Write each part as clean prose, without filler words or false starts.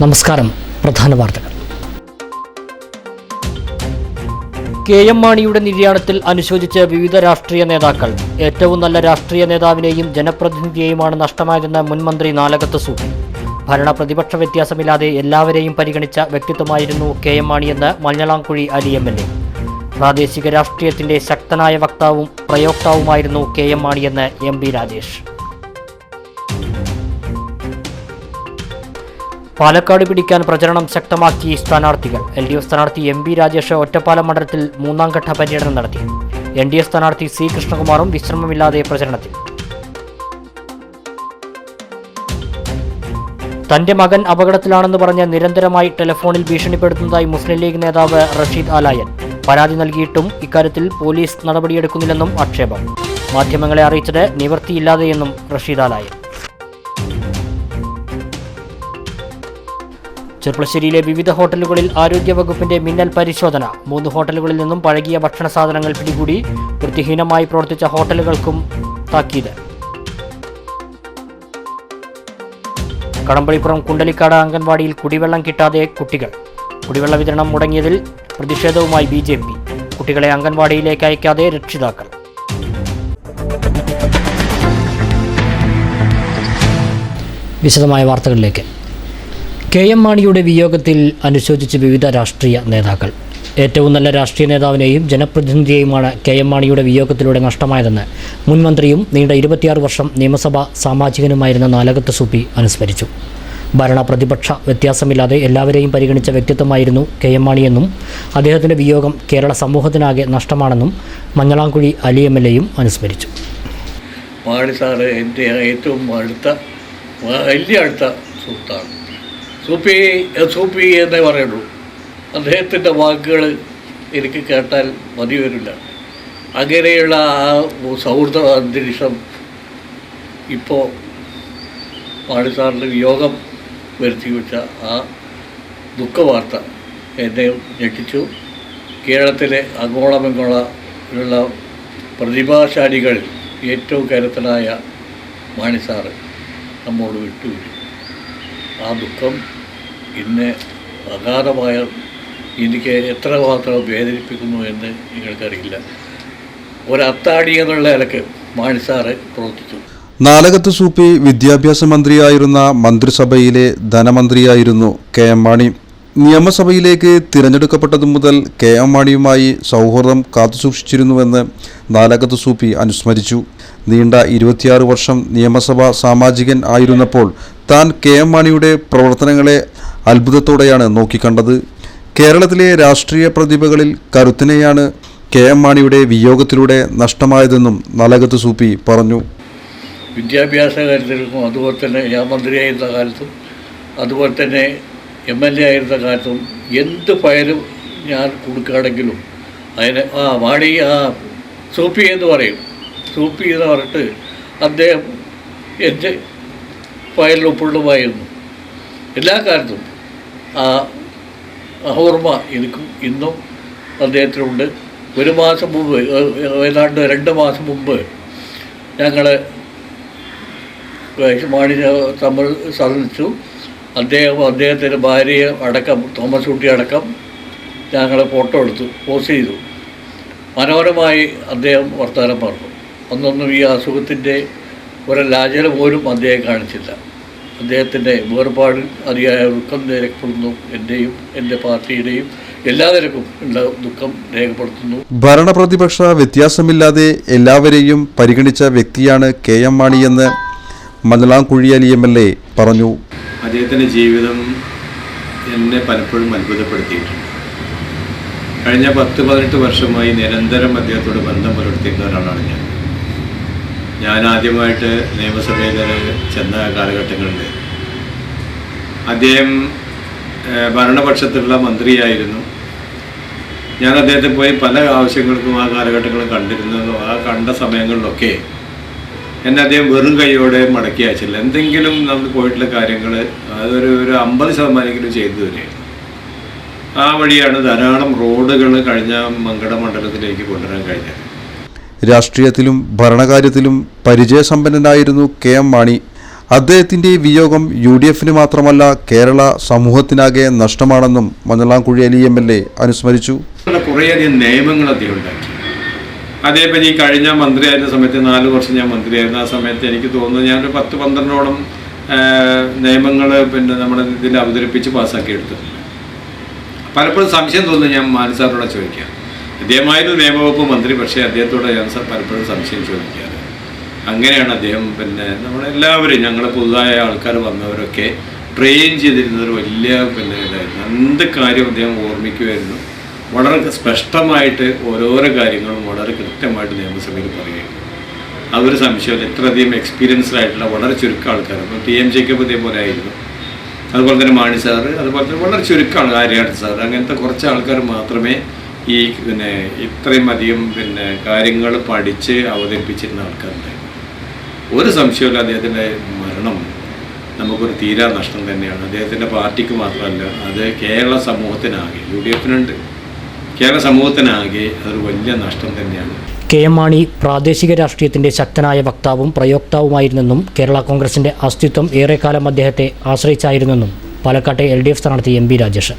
നമസ്കാരം. പ്രധാന വാർത്തകൾ. കെ.എം. മാണിയുടെ നിര്യാണത്തിൽ അനുശോചിച്ച് വിവിധ രാഷ്ട്രീയ നേതാക്കൾ. ഏറ്റവും നല്ല രാഷ്ട്രീയ നേതാവിനെയും ജനപ്രതിനിധിയെയുമാണ് നഷ്ടമായതെന്ന് മുൻ മന്ത്രി നാലകത്ത് സൂപ്പി. ഭരണ പ്രതിപക്ഷ വ്യത്യാസമില്ലാതെ എല്ലാവരെയും പരിഗണിച്ച വ്യക്തിത്വമായിരുന്നു കെ.എം. മാണിയെന്ന് മഞ്ഞളാംകുഴി അലി എം.എൽ.എ. പ്രാദേശിക രാഷ്ട്രീയത്തിന്റെ ശക്തനായ വക്താവും പ്രയോക്താവുമായിരുന്നു കെ.എം. മാണിയെന്ന് എം.പി. രാജേഷ്. പാലക്കാട് പിടിക്കാൻ പ്രചരണം ശക്തമാക്കി സ്ഥാനാർത്ഥികൾ. LDF സ്ഥാനാർത്ഥി എം.പി. രാജേഷ് ഒറ്റപ്പാലം മണ്ഡലത്തിൽ മൂന്നാം ഘട്ട പര്യടനം നടത്തി. NDA സ്ഥാനാർത്ഥി സി കൃഷ്ണകുമാറും വിശ്രമമില്ലാതെ പ്രചരണത്തിൽ. തന്റെ മകൻ അപകടത്തിലാണെന്ന് പറഞ്ഞ് നിരന്തരമായി ടെലിഫോണിൽ ഭീഷണിപ്പെടുത്തുന്നതായി മുസ്ലിം ലീഗ് നേതാവ് റഷീദ് ആലായൻ. പരാതി നൽകിയിട്ടും ഇക്കാര്യത്തിൽ പോലീസ് നടപടിയെടുക്കുന്നില്ലെന്നും ആക്ഷേപം. മാധ്യമങ്ങളെ അറിയിച്ചത് നിവൃത്തിയില്ലാതെയെന്നും റഷീദ് ആലായൻ. ചെർപ്പളശ്ശേരിയിലെ വിവിധ ഹോട്ടലുകളിൽ ആരോഗ്യവകുപ്പിന്റെ മിന്നൽ പരിശോധന. 3 ഹോട്ടലുകളിൽ നിന്നും പഴകിയ ഭക്ഷണ സാധനങ്ങൾ പിടികൂടി. വൃത്തിഹീനമായി പ്രവർത്തിച്ച ഹോട്ടലുകൾക്കും താക്കീത്. കടമ്പളിപ്പുറം കുണ്ടലിക്കാട് അംഗൻവാടിയിൽ കുടിവെള്ളം കിട്ടാതെ കുട്ടികൾ. കുടിവെള്ള വിതരണം മുടങ്ങിയതിൽ പ്രതിഷേധവുമായി BJP. കുട്ടികളെ അംഗൻവാടിയിലേക്ക് അയക്കാതെ രക്ഷിതാക്കൾ. വിശദമായ വാർത്തകളിലേക്ക്. കെ.എം. മാണിയുടെ വിയോഗത്തിൽ അനുശോചിച്ച് വിവിധ രാഷ്ട്രീയ നേതാക്കൾ. ഏറ്റവും നല്ല രാഷ്ട്രീയ നേതാവിനെയും ജനപ്രതിനിധിയെയുമാണ് കെ.എം. മാണിയുടെ വിയോഗത്തിലൂടെ നഷ്ടമായതെന്ന് മുൻ മന്ത്രിയും നീണ്ട 26 വർഷം നിയമസഭാ സാമാജികനുമായിരുന്ന നാലകത്ത് സൂപ്പി അനുസ്മരിച്ചു. ഭരണ പ്രതിപക്ഷ വ്യത്യാസമില്ലാതെ എല്ലാവരെയും പരിഗണിച്ച വ്യക്തിത്വമായിരുന്നു കെ.എം. മാണിയെന്നും അദ്ദേഹത്തിൻ്റെ വിയോഗം കേരള സമൂഹത്തിനാകെ നഷ്ടമാണെന്നും മഞ്ഞളാംകുഴി അലി എം.എൽ.എയും അനുസ്മരിച്ചു. മാണി സാറ് എൻ്റെ ഏറ്റവും വലിയ അടുത്ത സുഹൃത്താണ്. സൂപ്പി എന്നേ പറയുള്ളൂ. അദ്ദേഹത്തിൻ്റെ വാക്കുകൾ എനിക്ക് കേട്ടാൽ മതി വരില്ല. അങ്ങനെയുള്ള ആ സൗഹൃദ അന്തരീക്ഷം ഇപ്പോൾ മാണി സാറിൻ്റെ വിയോഗം വരുത്തി വെച്ച ആ ദുഃഖവാർത്ത എന്നെ ഞെട്ടിച്ചു. കേരളത്തിലെ അങ്ങോളമെങ്ങോളമുള്ള പ്രതിഭാശാലികളിൽ ഏറ്റവും കരുത്തനായ മാണി സാറ് നമ്മോട് വിട്ടുപിരിഞ്ഞു. ആ ദുഃഖം ഇന്ന് അഗാധമായ എനിക്ക് എത്രമാത്രം വേദനിപ്പിക്കുന്നു എന്ന് നിങ്ങൾക്കറിയില്ല. ഒരത്താടി എന്നുള്ള നിലക്ക് മാണി സാറ് പ്രവർത്തിച്ചു. നാലകത്ത് സൂപ്പി വിദ്യാഭ്യാസ മന്ത്രിയായിരുന്ന മന്ത്രിസഭയിലെ ധനമന്ത്രിയായിരുന്നു കെ.എം. മാണി. നിയമസഭയിലേക്ക് തിരഞ്ഞെടുക്കപ്പെട്ടതു മുതൽ കെ.എം. മാണിയുമായി സൗഹൃദം കാത്തുസൂക്ഷിച്ചിരുന്നുവെന്ന് നാലകത്ത് സൂപ്പി അനുസ്മരിച്ചു. നീണ്ട 26 വർഷം നിയമസഭാ സാമാജികൻ ആയിരുന്നപ്പോൾ താൻ കെ.എം. മാണിയുടെ പ്രവർത്തനങ്ങളെ അത്ഭുതത്തോടെയാണ് നോക്കിക്കണ്ടത്. കേരളത്തിലെ രാഷ്ട്രീയ പ്രതിഭകളിൽ കരുത്തനെയാണ് കെ.എം. മാണിയുടെ വിയോഗത്തിലൂടെ നഷ്ടമായതെന്നും നാലകത്ത് സൂപ്പി പറഞ്ഞു. വിദ്യാഭ്യാസ കാര്യത്തിലും അതുപോലെ തന്നെ ഞാൻ മന്ത്രിയായിരുന്ന കാലത്തും അതുപോലെ തന്നെ MLA ആയിരുന്ന കാലത്തും എന്ത് ഫയലും ഞാൻ കൊടുക്കുകയാണെങ്കിലും അതിന് മാണി സൂപ്പി എന്ന് പറയും. സൂപ്പി എന്ന് പറഞ്ഞിട്ട് അദ്ദേഹം എൻ്റെ ഫയലിൽ ഒപ്പിടുമായിരുന്നു. എല്ലാ കാലത്തും ആ ഓർമ്മ എനിക്കും ഇന്നും അദ്ദേഹത്തിനുണ്ട്. ഒരു മാസം മുമ്പ്, ഏതാണ്ട് 2 മാസം മുമ്പ് ഞങ്ങൾ മാണി തമ്മിൽ സന്ദർശിച്ചു. അദ്ദേഹത്തിൻ്റെ ഭാര്യയെ അടക്കം, തോമസ് കുട്ടി അടക്കം ഞങ്ങൾ ഫോട്ടോ എടുത്തു, പോസ്റ്റ് ചെയ്തു. മനോഹരമായി അദ്ദേഹം വർത്തമാനം പറഞ്ഞു. അന്നൊന്നും ഈ അസുഖത്തിൻ്റെ ഒരു ലാഞ്ചന പോലും അദ്ദേഹം കാണിച്ചില്ല. അദ്ദേഹത്തിൻ്റെ വേർപാടിൽ അതിയായ ദുഃഖം രേഖപ്പെടുന്നു. എൻ്റെയും എൻ്റെ പാർട്ടിയുടെയും എല്ലാ നിരക്കും ഉള്ള ദുഃഖം രേഖപ്പെടുത്തുന്നു. ഭരണപ്രതിപക്ഷ വ്യത്യാസമില്ലാതെ എല്ലാവരെയും പരിഗണിച്ച വ്യക്തിയാണ് കെ.എം. മാണിയെന്ന് മഞ്ഞളാംകുഴി അലി എം.എൽ.എ പറഞ്ഞു. അദ്ദേഹത്തിൻ്റെ ജീവിതം എന്നെ പലപ്പോഴും അത്ഭുതപ്പെടുത്തിയിട്ടുണ്ട്. കഴിഞ്ഞ 10-18 വർഷമായി നിരന്തരം അദ്ദേഹത്തോട് ബന്ധം പുലർത്തിയിരുന്ന ഒരാളാണ് ഞാൻ ആദ്യമായിട്ട് നിയമസഭയിൽ ചെന്ന കാലഘട്ടങ്ങളിൽ അദ്ദേഹം ഭരണപക്ഷത്തുള്ള മന്ത്രിയായിരുന്നു. ഞാൻ അദ്ദേഹത്തെ പോയി പല ആവശ്യങ്ങൾക്കും ആ കാലഘട്ടങ്ങളും കണ്ടിരുന്നതും ആ കണ്ട സമയങ്ങളിലൊക്കെ എന്നെ അദ്ദേഹം വെറും കൈയോടെ മടക്കി അയച്ചില്ല. എന്തെങ്കിലും നമ്മൾ പോയിട്ടുള്ള കാര്യങ്ങൾ അതൊരു 50% ചെയ്തു തന്നെയാണ്. ആ വഴിയാണ് ധാരാളം റോഡുകൾ കഴിഞ്ഞ മങ്കട മണ്ഡലത്തിലേക്ക് കൊണ്ടുവരാൻ കഴിഞ്ഞത്. രാഷ്ട്രീയത്തിലും ഭരണകാര്യത്തിലും പരിചയസമ്പന്നനായിരുന്നു കെ.എം. മാണി. അദ്ദേഹത്തിന്റെ വിയോഗം UDFന് മാത്രമല്ല കേരള സമൂഹത്തിനാകെ നഷ്ടമാണെന്നും മഞ്ഞളാംകുഴി MLA അനുസ്മരിച്ചു. കുറേയധികം നിയമങ്ങൾ അദ്ദേഹം ഉണ്ടാക്കി. അതേപോലെ ഈ കഴിഞ്ഞ മന്ത്രിയായിരുന്ന സമയത്ത് 4 വർഷം ഞാൻ മന്ത്രിയായിരുന്ന ആ സമയത്ത് എനിക്ക് തോന്നുന്നു ഞാനൊരു 10-12ഓളം നിയമങ്ങൾ നമ്മുടെ ഇതിൽ അവതരിപ്പിച്ച് പാസ്സാക്കി എടുത്തിട്ടുണ്ട്. പലപ്പോഴും സംശയം തോന്നുന്നു ഞാൻ മാനസാറിനോട് ചോദിക്കാം. അദ്ദേഹമായിരുന്നു നിയമവകുപ്പ് മന്ത്രി, പക്ഷേ അദ്ദേഹത്തോട് ഞാൻ പലപ്പോഴും സംശയം ചോദിക്കാറ്. അങ്ങനെയാണ് അദ്ദേഹം നമ്മളെല്ലാവരും ഞങ്ങൾ പുതുതായ ആൾക്കാർ വന്നവരൊക്കെ ട്രെയിൻ ചെയ്തിരുന്നൊരു വലിയ ഇതായിരുന്നു. എന്ത് കാര്യം അദ്ദേഹം ഓർമ്മിക്കുമായിരുന്നു. വളരെ സ്പഷ്ടമായിട്ട് ഓരോരോ കാര്യങ്ങളും വളരെ കൃത്യമായിട്ട് നിയമസഭയിൽ പറയുകയായിരുന്നു. അതൊരു സംശയമില്ല. ഇത്രയധികം എക്സ്പീരിയൻസ്ഡ് ആയിട്ടുള്ള വളരെ ചുരുക്കം ആൾക്കാർ, TM ജേക്കബ് ഇതേപോലെ ആയിരുന്നു, അതുപോലെ തന്നെ മാണി സാറ്, അതുപോലെ തന്നെ വളരെ ചുരുക്കം ആര്യാടൻ സാർ, അങ്ങനത്തെ കുറച്ച് ആൾക്കാർ മാത്രമേ ഈ ഇത്രയും അധികം കാര്യങ്ങൾ പഠിച്ച് അവതരിപ്പിച്ചിരുന്ന ആൾക്കാരുണ്ടായിരുന്നു. ഒരു സംശയമില്ല, അദ്ദേഹത്തിൻ്റെ മരണം നമുക്കൊരു തീരാ നഷ്ടം തന്നെയാണ്. അദ്ദേഹത്തിൻ്റെ പാർട്ടിക്ക് മാത്രമല്ല, അത് കേരള സമൂഹത്തിനാകെ, UDFനുണ്ട്, കേരള സമൂഹത്തിനാകെ അതൊരു വലിയ നഷ്ടം തന്നെയാണ്. KM മാണി പ്രാദേശിക രാഷ്ട്രീയത്തിൻ്റെ ശക്തനായ വക്താവും പ്രയോക്താവുമായിരുന്നെന്നും കേരള കോൺഗ്രസിൻ്റെ അസ്തിത്വം ഏറെക്കാലം അദ്ദേഹത്തെ ആശ്രയിച്ചായിരുന്നെന്നും പാലക്കാട്ടെ LDF സ്ഥാനാർത്ഥി MP രാജേഷ്.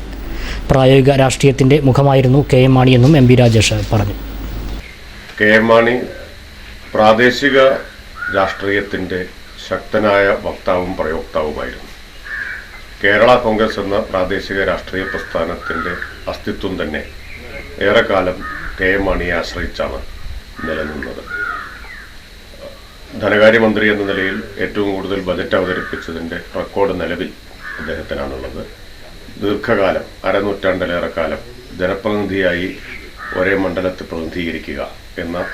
പ്രായോഗിക രാഷ്ട്രീയത്തിൻ്റെ മുഖമായിരുന്നു KM മാണിയെന്നും MP രാജേഷ് പറഞ്ഞു. KM മാണി പ്രാദേശിക രാഷ്ട്രീയത്തിൻ്റെ ശക്തനായ വക്താവും പ്രയോക്താവുമായിരുന്നു. കേരള കോൺഗ്രസ് എന്ന പ്രാദേശിക രാഷ്ട്രീയ പ്രസ്ഥാനത്തിൻ്റെ അസ്തിത്വം തന്നെ ഏറെക്കാലം KM മാണിയെ ആശ്രയിച്ചാണ് നിലനിന്നത്. ധനകാര്യമന്ത്രി എന്ന നിലയിൽ ഏറ്റവും കൂടുതൽ ബജറ്റ് അവതരിപ്പിച്ചതിൻ്റെ റെക്കോർഡ് നിലവിൽ അദ്ദേഹത്തിനാണുള്ളത്. ദീർഘകാലം, അരനൂറ്റാണ്ടിലേറെ കാലം ജനപ്രതിനിധിയായി ഒരേ മണ്ഡലത്തെ പ്രതിനിധീകരിക്കുക എന്ന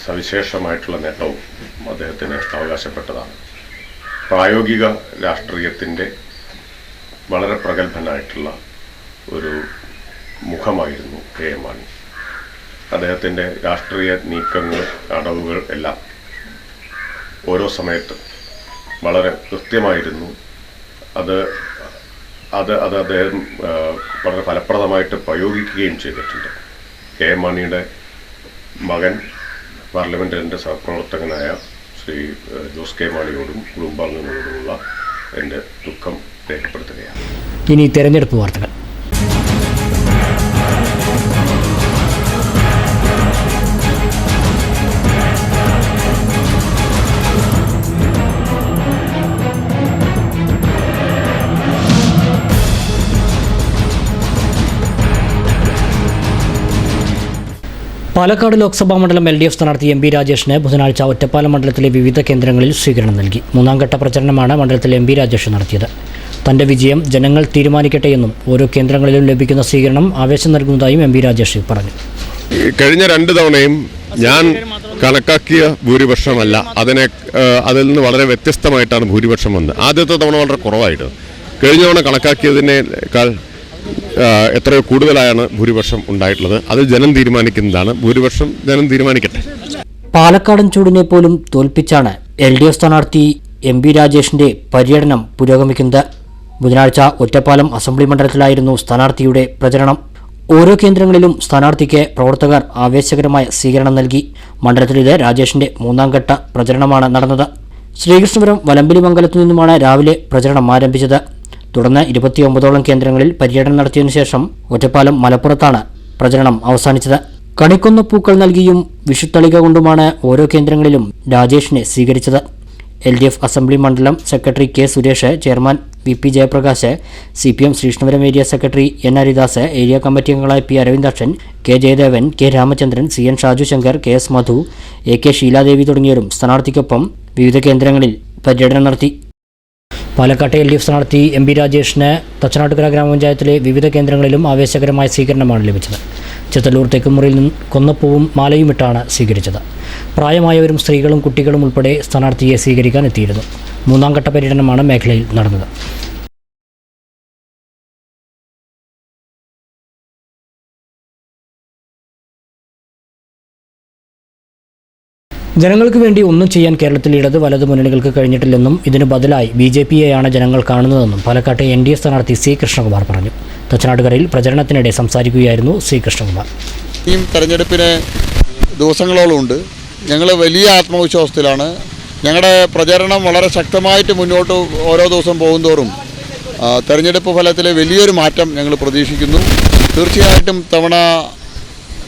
സവിശേഷമായിട്ടുള്ള നേട്ടവും അദ്ദേഹത്തിന് അവകാശപ്പെട്ടതാണ്. പ്രായോഗിക രാഷ്ട്രീയത്തിൻ്റെ വളരെ പ്രഗത്ഭനായിട്ടുള്ള ഒരു മുഖമായിരുന്നു KM മാണി. അദ്ദേഹത്തിൻ്റെ രാഷ്ട്രീയ നീക്കങ്ങൾ, അടവുകൾ എല്ലാം ഓരോ സമയത്തും വളരെ കൃത്യമായിരുന്നു. അത് അദ്ദേഹം വളരെ ഫലപ്രദമായിട്ട് പ്രയോഗിക്കുകയും ചെയ്തിട്ടുണ്ട്. KM മാണിയുടെ മകൻ പാർലമെൻറ്റിൻ്റെ സഹപ്രവർത്തകനായ ശ്രീ ജോസ് കെ മാണിയോടും കുടുംബാംഗങ്ങളോടുമുള്ള എൻ്റെ ദുഃഖം രേഖപ്പെടുത്തുകയാണ്. ഇനി തെരഞ്ഞെടുപ്പ് വാർത്തകൾ. പാലക്കാട് ലോക്സഭാ മണ്ഡലം LDF സ്ഥാനാർത്ഥി MP രാജേഷിന് ബുധനാഴ്ച ഒറ്റപ്പാലം മണ്ഡലത്തിലെ വിവിധ കേന്ദ്രങ്ങളിൽ സ്വീകരണം നൽകി. 3ാം ഘട്ട പ്രചരണമാണ് മണ്ഡലത്തിൽ MP രാജേഷ് നടത്തിയത്. തൻ്റെ വിജയം ജനങ്ങൾ തീരുമാനിക്കട്ടെയെന്നും ഓരോ കേന്ദ്രങ്ങളിലും ലഭിക്കുന്ന സ്വീകരണം ആവേശം നൽകുന്നതായും MP രാജേഷ് പറഞ്ഞു. കഴിഞ്ഞ 2 തവണയും ഞാൻ കണക്കാക്കിയ ഭൂരിപക്ഷമല്ല, അതിൽ നിന്ന് വളരെ വ്യത്യസ്തമായിട്ടാണ് ഭൂരിപക്ഷം വന്നത്. ആദ്യത്തെ തവണ വളരെ കുറവായിരുന്നു. കഴിഞ്ഞ തവണ കണക്കാക്കിയതിനേക്കാൾ എത്രയോ കൂടുതലായാണ് ഭൂരിപക്ഷം ഉണ്ടായിട്ടുള്ളത്. അത് ജനം തീരുമാനിക്കുന്നതാണ്. ഭൂരിപക്ഷം ജനം തീരുമാനിക്കട്ടെ. പാലക്കാടൻ ചൂടിനെ പോലും തോൽപ്പിച്ചാണ് LDF സ്ഥാനാർത്ഥി MP രാജേഷിൻ്റെ പര്യടനം പുരോഗമിക്കുന്നത്. ബുധനാഴ്ച ഒറ്റപ്പാലം അസംബ്ലി മണ്ഡലത്തിലായിരുന്നു സ്ഥാനാർത്ഥിയുടെ പ്രചരണം. ഓരോ കേന്ദ്രങ്ങളിലും സ്ഥാനാർത്ഥിക്ക് പ്രവർത്തകർ ആവേശകരമായ സ്വീകരണം നൽകി. മണ്ഡലത്തിലിത് രാജേഷിൻ്റെ 3ാം ഘട്ട പ്രചരണമാണ് നടന്നത്. ശ്രീകൃഷ്ണപുരം വലമ്പലി മംഗലത്തു നിന്നുമാണ് രാവിലെ പ്രചരണം ആരംഭിച്ചത്. തുടർന്ന് 29ഓളം കേന്ദ്രങ്ങളിൽ പര്യടനം നടത്തിയതിനു ശേഷം ഒറ്റപ്പാലം മലപ്പുറത്താണ് പ്രചരണം അവസാനിച്ചത്. കണിക്കൊന്ന പൂക്കൾ നൽകിയും വിഷുത്തളിക കൊണ്ടുമാണ് ഓരോ കേന്ദ്രങ്ങളിലും രാജേഷിനെ സ്വീകരിച്ചത്. LDF അസംബ്ലി മണ്ഡലം secretary K Suresh, chairman VP Jayaprakash, CPM Sreekrishnapuram area secretary N Haridas, area committee അംഗങ്ങളായ P Aravindakshan, K Jayadevan, K Ramachandran, CN Shaju Shankar, KS മധു, AK ഷീലാദേവി തുടങ്ങിയവരും സ്ഥാനാർത്ഥിക്കൊപ്പം വിവിധ കേന്ദ്രങ്ങളിൽ പര്യടനം നടത്തി. പാലക്കാട്ടെ LDF സ്ഥാനാർത്ഥി MP രാജേഷിന് തച്ചനാട്ടുകര ഗ്രാമപഞ്ചായത്തിലെ വിവിധ കേന്ദ്രങ്ങളിലും ആവേശകരമായ സ്വീകരണമാണ് ലഭിച്ചത്. ചിത്തല്ലൂർ തെക്കുമുറിയിൽ നിന്ന് കൊന്നപ്പൂവും മാലയുമിട്ടാണ് സ്വീകരിച്ചത്. പ്രായമായവരും സ്ത്രീകളും കുട്ടികളും ഉൾപ്പെടെ സ്ഥാനാർത്ഥിയെ സ്വീകരിക്കാൻ എത്തിയിരുന്നു. 3ാം ഘട്ട പര്യടനമാണ് മേഖലയിൽ നടന്നത്. ജനങ്ങൾക്ക് വേണ്ടി ഒന്നും ചെയ്യാൻ കേരളത്തിൽ ഇടത് വലത് മുന്നണികൾക്ക് കഴിഞ്ഞിട്ടില്ലെന്നും ഇതിന് ബദലായി BJPയെയാണ് ജനങ്ങൾ കാണുന്നതെന്നും പാലക്കാട്ടെ NDA സ്ഥാനാർത്ഥി C കൃഷ്ണകുമാർ പറഞ്ഞു. തച്ചനാട്ടുകരയിൽ പ്രചരണത്തിനിടെ സംസാരിക്കുകയായിരുന്നു C കൃഷ്ണകുമാർ. ഈ തെരഞ്ഞെടുപ്പിന് ദിവസങ്ങളോളം ഉണ്ട്. ഞങ്ങൾ വലിയ ആത്മവിശ്വാസത്തിലാണ് ഞങ്ങളുടെ പ്രചരണം വളരെ ശക്തമായിട്ട് മുന്നോട്ട് ഓരോ ദിവസം പോകുന്തോറും തെരഞ്ഞെടുപ്പ് ഫലത്തിൽ വലിയൊരു മാറ്റം ഞങ്ങൾ പ്രതീക്ഷിക്കുന്നു. തീർച്ചയായിട്ടും തവണ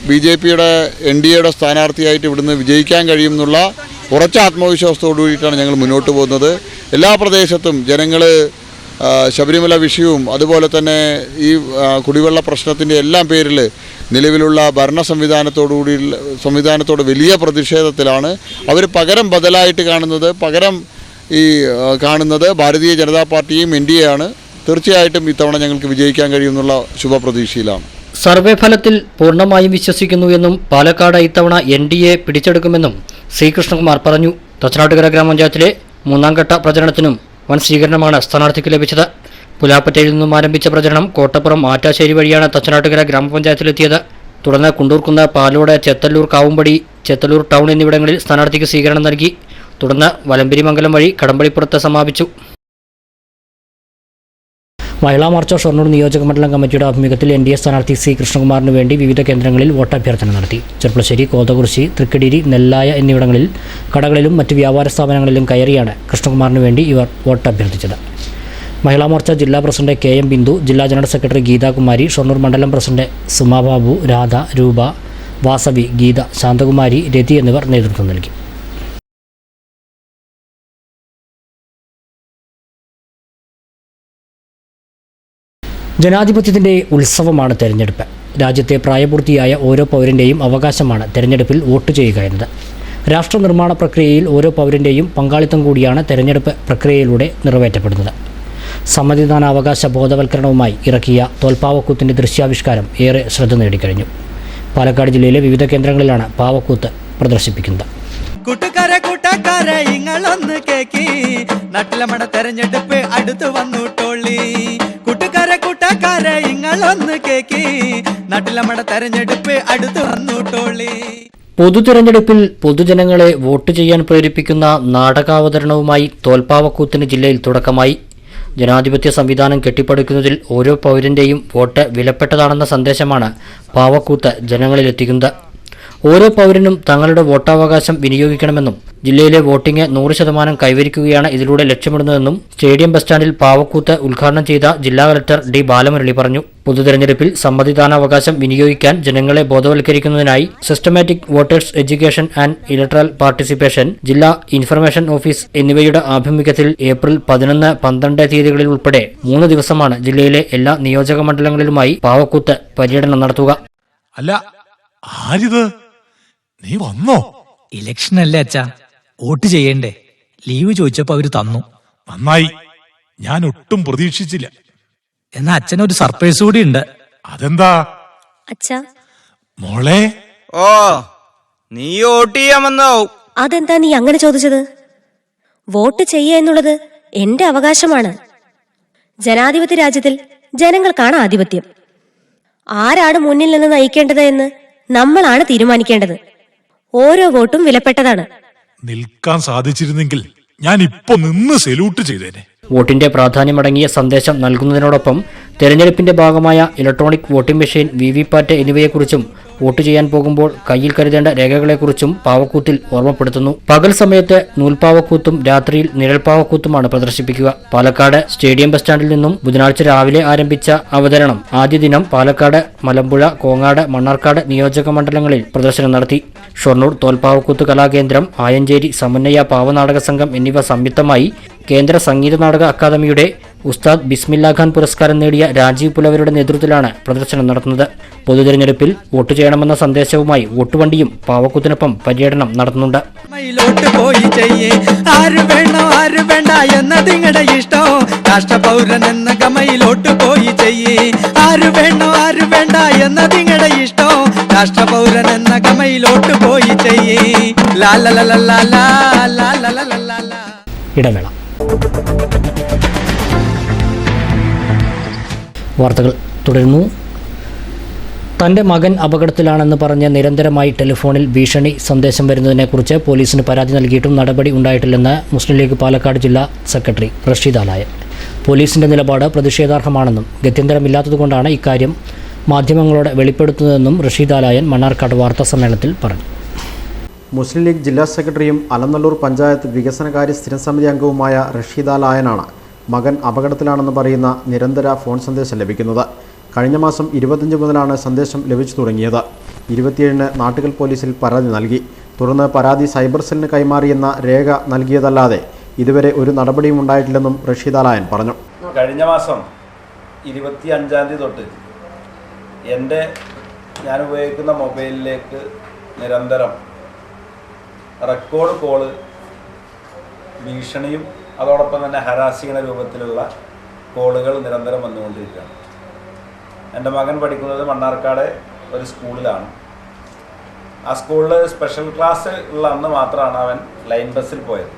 BJPയുടെ NDAയുടെ സ്ഥാനാർത്ഥിയായിട്ട് ഇവിടുന്ന് വിജയിക്കാൻ കഴിയുമെന്നുള്ള ഉറച്ച ആത്മവിശ്വാസത്തോടു കൂടിയിട്ടാണ് ഞങ്ങൾ മുന്നോട്ട് പോകുന്നത്. എല്ലാ പ്രദേശത്തും ജനങ്ങൾ ശബരിമല വിഷയവും അതുപോലെ തന്നെ ഈ കുടിവെള്ള പ്രശ്നത്തിൻ്റെ എല്ലാം പേരിൽ നിലവിലുള്ള ഭരണ സംവിധാനത്തോട് വലിയ പ്രതിഷേധത്തിലാണ്. അവർ ബദലായിട്ട് കാണുന്നത് ഭാരതീയ ജനതാ പാർട്ടിയും NDA ആണ്. തീർച്ചയായിട്ടും ഇത്തവണ ഞങ്ങൾക്ക് വിജയിക്കാൻ കഴിയുമെന്നുള്ള ശുഭപ്രതീക്ഷയിലാണ്. സർവേ ഫലത്തിൽ പൂർണ്ണമായും വിശ്വസിക്കുന്നു എന്നും പാലക്കാട് ഇത്തവണ NDA പിടിച്ചെടുക്കുമെന്നും സി കൃഷ്ണകുമാർ പറഞ്ഞു. തച്ചനാട്ടുകര ഗ്രാമപഞ്ചായത്തിലെ 3ാം ഘട്ട പ്രചരണത്തിനും വൻ സ്വീകരണമാണ് സ്ഥാനാർത്ഥിക്ക് ലഭിച്ചത്. പുലാപ്പറ്റയിൽ നിന്നും ആരംഭിച്ച പ്രചരണം കോട്ടപ്പുറം ആറ്റാശ്ശേരി വഴിയാണ് തച്ചനാട്ടുകര ഗ്രാമപഞ്ചായത്തിലെത്തിയത്. തുടർന്ന് കുണ്ടൂർക്കുന്ന്, പാലോട്, ചെത്തല്ലൂർ, കാവുംപടി, ചെത്തല്ലൂർ ടൗൺ എന്നിവിടങ്ങളിൽ സ്ഥാനാർത്ഥിക്ക് സ്വീകരണം നൽകി. തുടർന്ന് വലമ്പിരിമംഗലം വഴി കടമ്പളിപ്പുറത്ത് സമാപിച്ചു. മഹിളാ മോർച്ച ഷൊർണൂർ നിയോജക മണ്ഡലം കമ്മിറ്റിയുടെ ആഭിമുഖ്യത്തിൽ NDA സ്ഥാനാർത്ഥി സി കൃഷ്ണകുമാറിന് വേണ്ടി വിവിധ കേന്ദ്രങ്ങളിൽ വോട്ടഭ്യർത്ഥന നടത്തി. ചെർപ്പളശ്ശേരി, കോതകുറിശി, തൃക്കടിരി, നെല്ലായ എന്നിവിടങ്ങളിൽ കടകളിലും മറ്റ് വ്യാപാര സ്ഥാപനങ്ങളിലും കയറിയാണ് കൃഷ്ണകുമാറിന് വേണ്ടി ഇവർ വോട്ടഭ്യർത്ഥിച്ചത്. മഹിളാ മോർച്ച ജില്ലാ പ്രസിഡന്റ് KM ബിന്ദു, ജില്ലാ ജനറൽ സെക്രട്ടറി ഗീതാകുമാരി, ഷൊർണൂർ മണ്ഡലം പ്രസിഡന്റ് സുമാബാബു, രാധ, രൂപ, വാസവി, ഗീത, ശാന്തകുമാരി, രതി എന്നിവർ നേതൃത്വം നൽകി. ജനാധിപത്യത്തിൻ്റെ ഉത്സവമാണ് തെരഞ്ഞെടുപ്പ്. രാജ്യത്തെ പ്രായപൂർത്തിയായ ഓരോ പൗരൻ്റെയും അവകാശമാണ് തെരഞ്ഞെടുപ്പിൽ വോട്ട് ചെയ്യുക എന്നത്. രാഷ്ട്ര നിർമ്മാണ പ്രക്രിയയിൽ ഓരോ പൗരൻ്റെയും പങ്കാളിത്തം കൂടിയാണ് തെരഞ്ഞെടുപ്പ് പ്രക്രിയയിലൂടെ നിറവേറ്റപ്പെടുന്നത്. സമ്മതിദാനാവകാശ ബോധവൽക്കരണവുമായി ഇറക്കിയ തോൽപ്പാവക്കൂത്തിൻ്റെ ദൃശ്യാവിഷ്കാരം ഏറെ ശ്രദ്ധ നേടിക്കഴിഞ്ഞു. പാലക്കാട് ജില്ലയിലെ വിവിധ കേന്ദ്രങ്ങളിലാണ് പാവക്കൂത്ത് പ്രദർശിപ്പിക്കുന്നത്. കൂട്ടുകാരെ ഇങ്ങളൊന്ന് കേക്കി, നാട്ടിലമ്മടെ തെരഞ്ഞെടുപ്പ് അടുത്ത് വന്നുട്ടോളി. കൂട്ടുകാരെ ഇങ്ങളൊന്ന് കേക്കി, നാട്ടിലമ്മടെ തെരഞ്ഞെടുപ്പ് അടുത്ത് വന്നുട്ടോളി. പൊതു തിരഞ്ഞെടുപ്പിൽ പൊതുജനങ്ങളെ വോട്ട് ചെയ്യാൻ പ്രേരിപ്പിക്കുന്ന നാടകാവതരണവുമായി തോൽപ്പാവക്കൂത്തിന് ജില്ലയിൽ തുടക്കമായി. ജനാധിപത്യ സംവിധാനം കെട്ടിപ്പടുക്കുന്നതിൽ ഓരോ പൗരൻ്റെയും വോട്ട് വിലപ്പെട്ടതാണെന്ന സന്ദേശമാണ് പാവക്കൂത്ത് ജനങ്ങളിലെത്തിക്കുന്നത്. ഓരോ പൗരനും തങ്ങളുടെ വോട്ടവകാശം വിനിയോഗിക്കണമെന്നും ജില്ലയിലെ വോട്ടിംഗ് 100% കൈവരിക്കുകയാണ് ഇതിലൂടെ ലക്ഷ്യമിടുന്നതെന്നും സ്റ്റേഡിയം ബസ് സ്റ്റാൻഡിൽ പാവക്കൂത്ത് ഉദ്ഘാടനം ചെയ്ത ജില്ലാ കലക്ടർ ഡി ബാലമുരളി പറഞ്ഞു. പൊതുതെരഞ്ഞെടുപ്പിൽ സമ്മതിദാനാവകാശം വിനിയോഗിക്കാൻ ജനങ്ങളെ ബോധവൽക്കരിക്കുന്നതിനായി systematic voters education and electoral participation, ജില്ലാ ഇൻഫർമേഷൻ ഓഫീസ് എന്നിവയുടെ ആഭിമുഖ്യത്തിൽ ഏപ്രിൽ 11, 12 തീയതികളിൽ ഉൾപ്പെടെ 3 ദിവസമാണ് ജില്ലയിലെ എല്ലാ നിയോജക മണ്ഡലങ്ങളിലുമായി പാവക്കൂത്ത് പര്യടനം നടത്തുക. അല്ല, ആരിത്? നീ വന്നോ? ഇലക്ഷൻ അല്ലേ അച്ഛാ, വോട്ട് ചെയ്യണ്ടേ? ലീവ് ചോദിച്ചപ്പോ അവര് തന്നു. നന്നായി, ഞാൻ ഒട്ടും പ്രതീക്ഷിച്ചില്ല. എന്നാ അച്ഛനൊരു സർപ്രൈസ് കൂടി ഉണ്ട്. അതെന്താ അച്ഛാ? മോളെ, ഓ നീ വോട്ട് ചെയ്യാമെന്നോ? അതെന്താ നീ അങ്ങനെ ചോദിച്ചത്? വോട്ട് ചെയ്യുക എന്നുള്ളത് എന്റെ അവകാശമാണ്. ജനാധിപത്യ രാജ്യത്തിൽ ജനങ്ങൾക്കാണ് ആധിപത്യം. ആരാണ് മുന്നിൽ നിന്ന് നയിക്കേണ്ടത് എന്ന് നമ്മളാണ് തീരുമാനിക്കേണ്ടത്. ഓരോ വോട്ടും വിലപ്പെട്ടതാണ്. നിൽക്കാൻ സാധിച്ചിരുന്നെങ്കിൽ ഞാൻ ഇപ്പൊ നിന്ന് സല്യൂട്ട് ചെയ്തേനെ. വോട്ടിന്റെ പ്രാധാന്യമടങ്ങിയ സന്ദേശം നൽകുന്നതിനോടൊപ്പം തെരഞ്ഞെടുപ്പിന്റെ ഭാഗമായ ഇലക്ട്രോണിക് വോട്ടിംഗ് മെഷീൻ, വിവിപാറ്റ് എന്നിവയെക്കുറിച്ചും വോട്ട് ചെയ്യാൻ പോകുമ്പോൾ കയ്യിൽ കരുതേണ്ട രേഖകളെക്കുറിച്ചും പാവക്കൂത്തിൽ ഓർമ്മപ്പെടുത്തുന്നു. പകൽ സമയത്ത് നൂൽപ്പാവക്കൂത്തും രാത്രിയിൽ നിഴൽപ്പാവക്കൂത്തുമാണ് പ്രദർശിപ്പിക്കുക. പാലക്കാട് സ്റ്റേഡിയം ബസ് സ്റ്റാൻഡിൽ നിന്നും ബുധനാഴ്ച രാവിലെ ആരംഭിച്ച അവതരണം ആദ്യ ദിനം പാലക്കാട്, മലമ്പുഴ, കോങ്ങാട്, മണ്ണാർക്കാട് നിയോജക മണ്ഡലങ്ങളിൽ പ്രദർശനം നടത്തി. ഷൊർണൂർ തോൽപ്പാവക്കൂത്ത് കലാകേന്ദ്രം, ആയഞ്ചേരി സമന്വയ പാവനാടക സംഘം എന്നിവ സംയുക്തമായി കേന്ദ്ര സംഗീത നാടക അക്കാദമിയുടെ ഉസ്താദ് ബിസ്മില്ലാ ഖാൻ പുരസ്കാരം നേടിയ രാജീവ് പുലവരുടെ നേതൃത്വത്തിലാണ് പ്രദർശനം നടത്തുന്നത്. പൊതുതെരഞ്ഞെടുപ്പിൽ വോട്ട് ചെയ്യണമെന്ന സന്ദേശവുമായി വോട്ടുവണ്ടിയും പാവക്കൂത്തിനൊപ്പം പര്യടനം നടത്തുന്നുണ്ട്. പോയി ചെയ്യേ, ആര് വേണോ ആര് വേണ്ട എന്നതിങ്ങടെ ഇഷ്ടം. രാഷ്ട്രപൗരൻ എന്ന ഗമയിലോട്ട് പോയി ചെയ്യേ, ആര് വേണോ ആര് വേണ്ട എന്നതിങ്ങടെ ഇഷ്ടം. രാഷ്ട്രപൗരൻ എന്ന ഗമയിലോട്ട് പോയി ചെയ്യേ. ഇടവേള. വാർത്തകൾ തുടരുന്നു. തൻ്റെ മകൻ അപകടത്തിലാണെന്ന് പറഞ്ഞ് നിരന്തരമായി ടെലിഫോണിൽ ഭീഷണി സന്ദേശം വരുന്നതിനെക്കുറിച്ച് പോലീസിന് പരാതി നൽകിയിട്ടും നടപടി ഉണ്ടായിട്ടില്ലെന്ന് മുസ്ലിം ലീഗ് പാലക്കാട് ജില്ലാ സെക്രട്ടറി റഷീദ് ആലായൻ. പോലീസിൻ്റെ നിലപാട് പ്രതിഷേധാർഹമാണെന്നും ഗത്യന്തരമില്ലാത്തതുകൊണ്ടാണ് ഇക്കാര്യം മാധ്യമങ്ങളോട് വെളിപ്പെടുത്തുന്നതെന്നും റഷീദ് ആലായൻ മണ്ണാർക്കാട് വാർത്താ സമ്മേളനത്തിൽ പറഞ്ഞു. മുസ്ലിം ലീഗ് ജില്ലാ സെക്രട്ടറിയും അലനല്ലൂർ പഞ്ചായത്ത് വികസനകാര്യ സ്ഥിരസമിതി അംഗവുമായ റഷീദ ലായനാണ് മകൻ അപകടത്തിലാണെന്ന് പറയുന്ന നിരന്തര ഫോൺ സന്ദേശം ലഭിക്കുന്നത്. കഴിഞ്ഞ മാസം 25 മുതലാണ് സന്ദേശം ലഭിച്ചു തുടങ്ങിയത്. 27-ന് നാട്ടുകൽ പോലീസിൽ പരാതി നൽകി. തുടർന്ന് പരാതി സൈബർ സെല്ലിന് കൈമാറിയെന്ന രേഖ നൽകിയതല്ലാതെ ഇതുവരെ ഒരു നടപടിയും ഉണ്ടായിട്ടില്ലെന്നും റഷീദ ലായൻ പറഞ്ഞു. കഴിഞ്ഞ മാസം 25-ാം തീയതി തൊട്ട് ഞാൻ ഉപയോഗിക്കുന്ന മൊബൈലിലേക്ക് നിരന്തരം റെക്കോർഡ് കോള്, ഭീഷണിയും അതോടൊപ്പം തന്നെ ഹരാസിക്കുന്ന രൂപത്തിലുള്ള കോളുകൾ നിരന്തരം വന്നുകൊണ്ടിരിക്കുകയാണ്. എൻ്റെ മകൻ പഠിക്കുന്നത് മണ്ണാർക്കാട് ഒരു സ്കൂളിലാണ്. ആ സ്കൂളിൽ സ്പെഷ്യൽ ക്ലാസ് ഉള്ള അന്ന് മാത്രമാണ് അവൻ ലൈൻ ബസ്സിൽ പോയത്.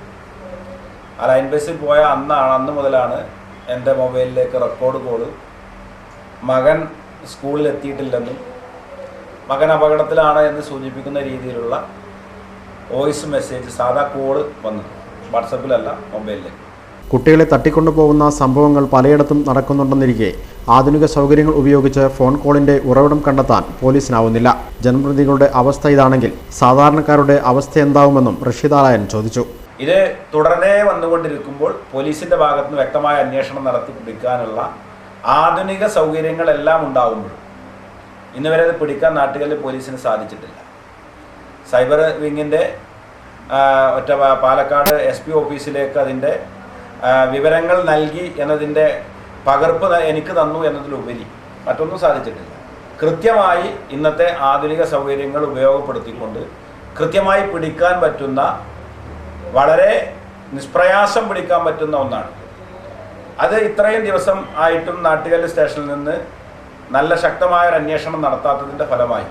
ആ ലൈൻ ബസ്സിൽ പോയ അന്ന് മുതലാണ് എൻ്റെ മൊബൈലിലേക്ക് റെക്കോർഡ് കോള് മകൻ സ്കൂളിൽ എത്തിയിട്ടില്ലെന്നും മകൻ അപകടത്തിലാണ് എന്ന് സൂചിപ്പിക്കുന്ന രീതിയിലുള്ള വോയിസ് മെസ്സേജ്, സാധാ കോള് വന്നത്. വാട്സപ്പിലല്ല, മൊബൈലിലേക്ക്. കുട്ടികളെ തട്ടിക്കൊണ്ടുപോകുന്ന സംഭവങ്ങൾ പലയിടത്തും നടക്കുന്നുണ്ടെന്നിരിക്കെ ആധുനിക സൗകര്യങ്ങൾ ഉപയോഗിച്ച് ഫോൺ കോളിന്റെ ഉറവിടം കണ്ടെത്താൻ പോലീസിനാവുന്നില്ല. ജനപ്രതിനിധികളുടെ അവസ്ഥ ഇതാണെങ്കിൽ സാധാരണക്കാരുടെ അവസ്ഥ എന്താവുമെന്നും റഷീദ ലായൻ ചോദിച്ചു. ഇത് തുടർന്നേ വന്നുകൊണ്ടിരിക്കുമ്പോൾ പോലീസിന്റെ ഭാഗത്ത് നിന്ന് വ്യക്തമായ അന്വേഷണം നടത്തി പിടിക്കാനുള്ള ആധുനിക സൗകര്യങ്ങളെല്ലാം ഉണ്ടാകുമ്പോഴും ഇന്ന് വരെ അത് പിടിക്കാൻ നാട്ടുകളിൽ പോലീസിന് സാധിച്ചിട്ടില്ല. സൈബർ വിങ്ങിൻ്റെ പാലക്കാട് SP ഓഫീസിലേക്ക് അതിൻ്റെ വിവരങ്ങൾ നൽകി എന്നതിൻ്റെ പകർപ്പ് എനിക്ക് തന്നു എന്നതിലുപരി മറ്റൊന്നും സാധിച്ചിട്ടില്ല. കൃത്യമായി ഇന്നത്തെ ആധുനിക സൗകര്യങ്ങൾ ഉപയോഗപ്പെടുത്തിക്കൊണ്ട് കൃത്യമായി പിടിക്കാൻ പറ്റുന്ന, വളരെ നിഷ്പ്രയാസം പിടിക്കാൻ പറ്റുന്ന ഒന്നാണ്. അത് ഇത്രയും ദിവസം ആയിട്ടും നാട്ടുകല്ല് സ്റ്റേഷനിൽ നിന്ന് നല്ല ശക്തമായ ഒരു അന്വേഷണം നടത്താത്തതിൻ്റെ ഫലമായി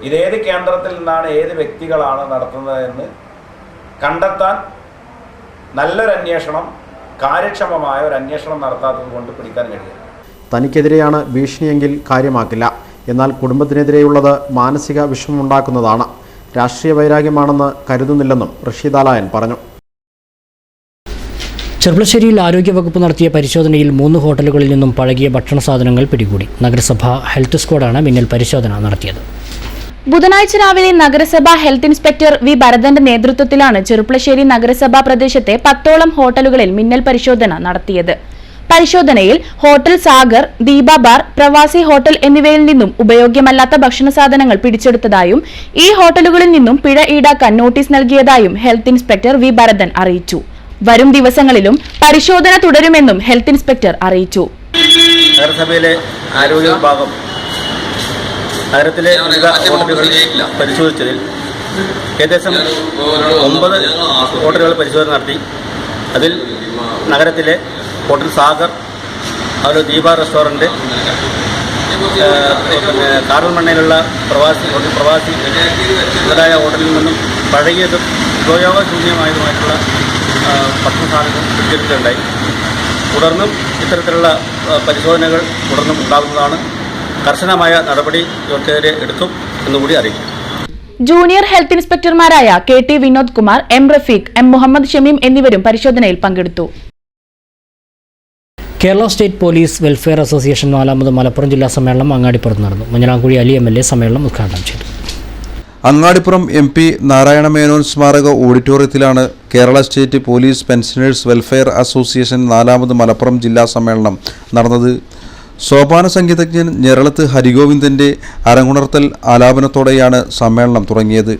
ഇതേത് കേന്ദ്രത്തിൽ നിന്നാണ്, ഏത് വ്യക്തികളാണ് നടത്തുന്നതെന്ന് കണ്ടെത്താൻ നല്ലൊരു അന്വേഷണം, കാര്യക്ഷമമായ ഒരു അന്വേഷണം നടത്താത്തത് കൊണ്ട് പിടിക്കാൻ കഴിയില്ല. തനിക്കെതിരെയാണ് ഭീഷണിയെങ്കിൽ കാര്യമാക്കില്ല. എന്നാൽ കുടുംബത്തിനെതിരെയുള്ളത് മാനസിക വിഷമമുണ്ടാക്കുന്നതാണ്. രാഷ്ട്രീയ വൈരാഗ്യമാണെന്ന് കരുതുന്നില്ലെന്നും റഷീദ ലായൻ പറഞ്ഞു. ചെർപ്പളശ്ശേരിയിൽ ആരോഗ്യവകുപ്പ് നടത്തിയ പരിശോധനയിൽ 3 ഹോട്ടലുകളിൽ നിന്നും പഴകിയ ഭക്ഷണ സാധനങ്ങൾ പിടികൂടി. നഗരസഭ ഹെൽത്ത് സ്ക്വാഡാണ് മിന്നൽ പരിശോധന നടത്തിയത്. ബുധനാഴ്ച രാവിലെ നഗരസഭാ ഹെൽത്ത് ഇൻസ്പെക്ടർ വി ഭരതന്റെ നേതൃത്വത്തിലാണ് ചെർപ്പളശ്ശേരി നഗരസഭാ പ്രദേശത്തെ 10ഓളം ഹോട്ടലുകളിൽ മിന്നൽ പരിശോധന നടത്തിയത്. പരിശോധനയിൽ ഹോട്ടൽ സാഗർ, ദീപ ബാർ, പ്രവാസി ഹോട്ടൽ എന്നിവയിൽ നിന്നും ഉപയോഗ്യമല്ലാത്ത ഭക്ഷണ സാധനങ്ങൾ പിടിച്ചെടുത്തതായും ഈ ഹോട്ടലുകളിൽ നിന്നും പിഴ ഈടാക്കാൻ നോട്ടീസ് നൽകിയതായും ഹെൽത്ത് ഇൻസ്പെക്ടർ വി ഭരതൻ അറിയിച്ചു. വരും ദിവസങ്ങളിലും പരിശോധന തുടരുമെന്നും ഹെൽത്ത് ഇൻസ്പെക്ടർ അറിയിച്ചു. നഗരസഭയിലെ ആരോഗ്യ വിഭാഗം നഗരത്തിലെ വിവിധ ഹോട്ടലുകൾ പരിശോധിച്ചതിൽ ഏകദേശം 9 ഹോട്ടലുകൾ പരിശോധന നടത്തി. അതിൽ നഗരത്തിലെ ഹോട്ടൽ സാഗർ, അതുപോലെ ദീപ റെസ്റ്റോറൻറ്റ്, കാറൽമണ്ണയിലുള്ള പ്രവാസി മുതലായ ഹോട്ടലിൽ നിന്നും പഴകിയതും ഉപയോഗശൂന്യമായതുമായിട്ടുള്ള ഭക്ഷണ സാധനങ്ങൾ പിടിച്ചെടുക്കുകയുണ്ടായി. തുടർന്നും ഇത്തരത്തിലുള്ള പരിശോധനകൾ തുടർന്നും ഉണ്ടാകുന്നതാണ്. കർശനമായ നടപടി ഇവർക്കെതിരെ എടുക്കും എന്നുകൂടി അറിയിക്കും. ജൂനിയർ ഹെൽത്ത് ഇൻസ്പെക്ടർമാരായ KT Vinod Kumar, M Rafeeq, M Muhammad Shameem എന്നിവരും പരിശോധനയിൽ പങ്കെടുത്തു. Kerala state police welfare association 4ാമത് മലപ്പുറം ജില്ലാ സമ്മേളനം അങ്ങാടിപ്പുറത്ത് നടന്നു. മഞ്ഞളാംകുഴി അലി MLA സമ്മേളനം ഉദ്ഘാടനം ചെയ്തു. അങ്ങാടിപ്പുറം MP നാരായണ മേനോൻ സ്മാരക ഓഡിറ്റോറിയത്തിലാണ് Kerala state police pensioners welfare association 4ാമത് മലപ്പുറം ജില്ലാ സമ്മേളനം നടന്നത്. സോപാന സംഗീതജ്ഞൻ ഞെരളത്ത് ഹരിഗോവിന്ദന്റെ അരങ്ങുണർത്തൽ ആലാപനത്തോടെയാണ് സമ്മേളനം തുടങ്ങിയത്.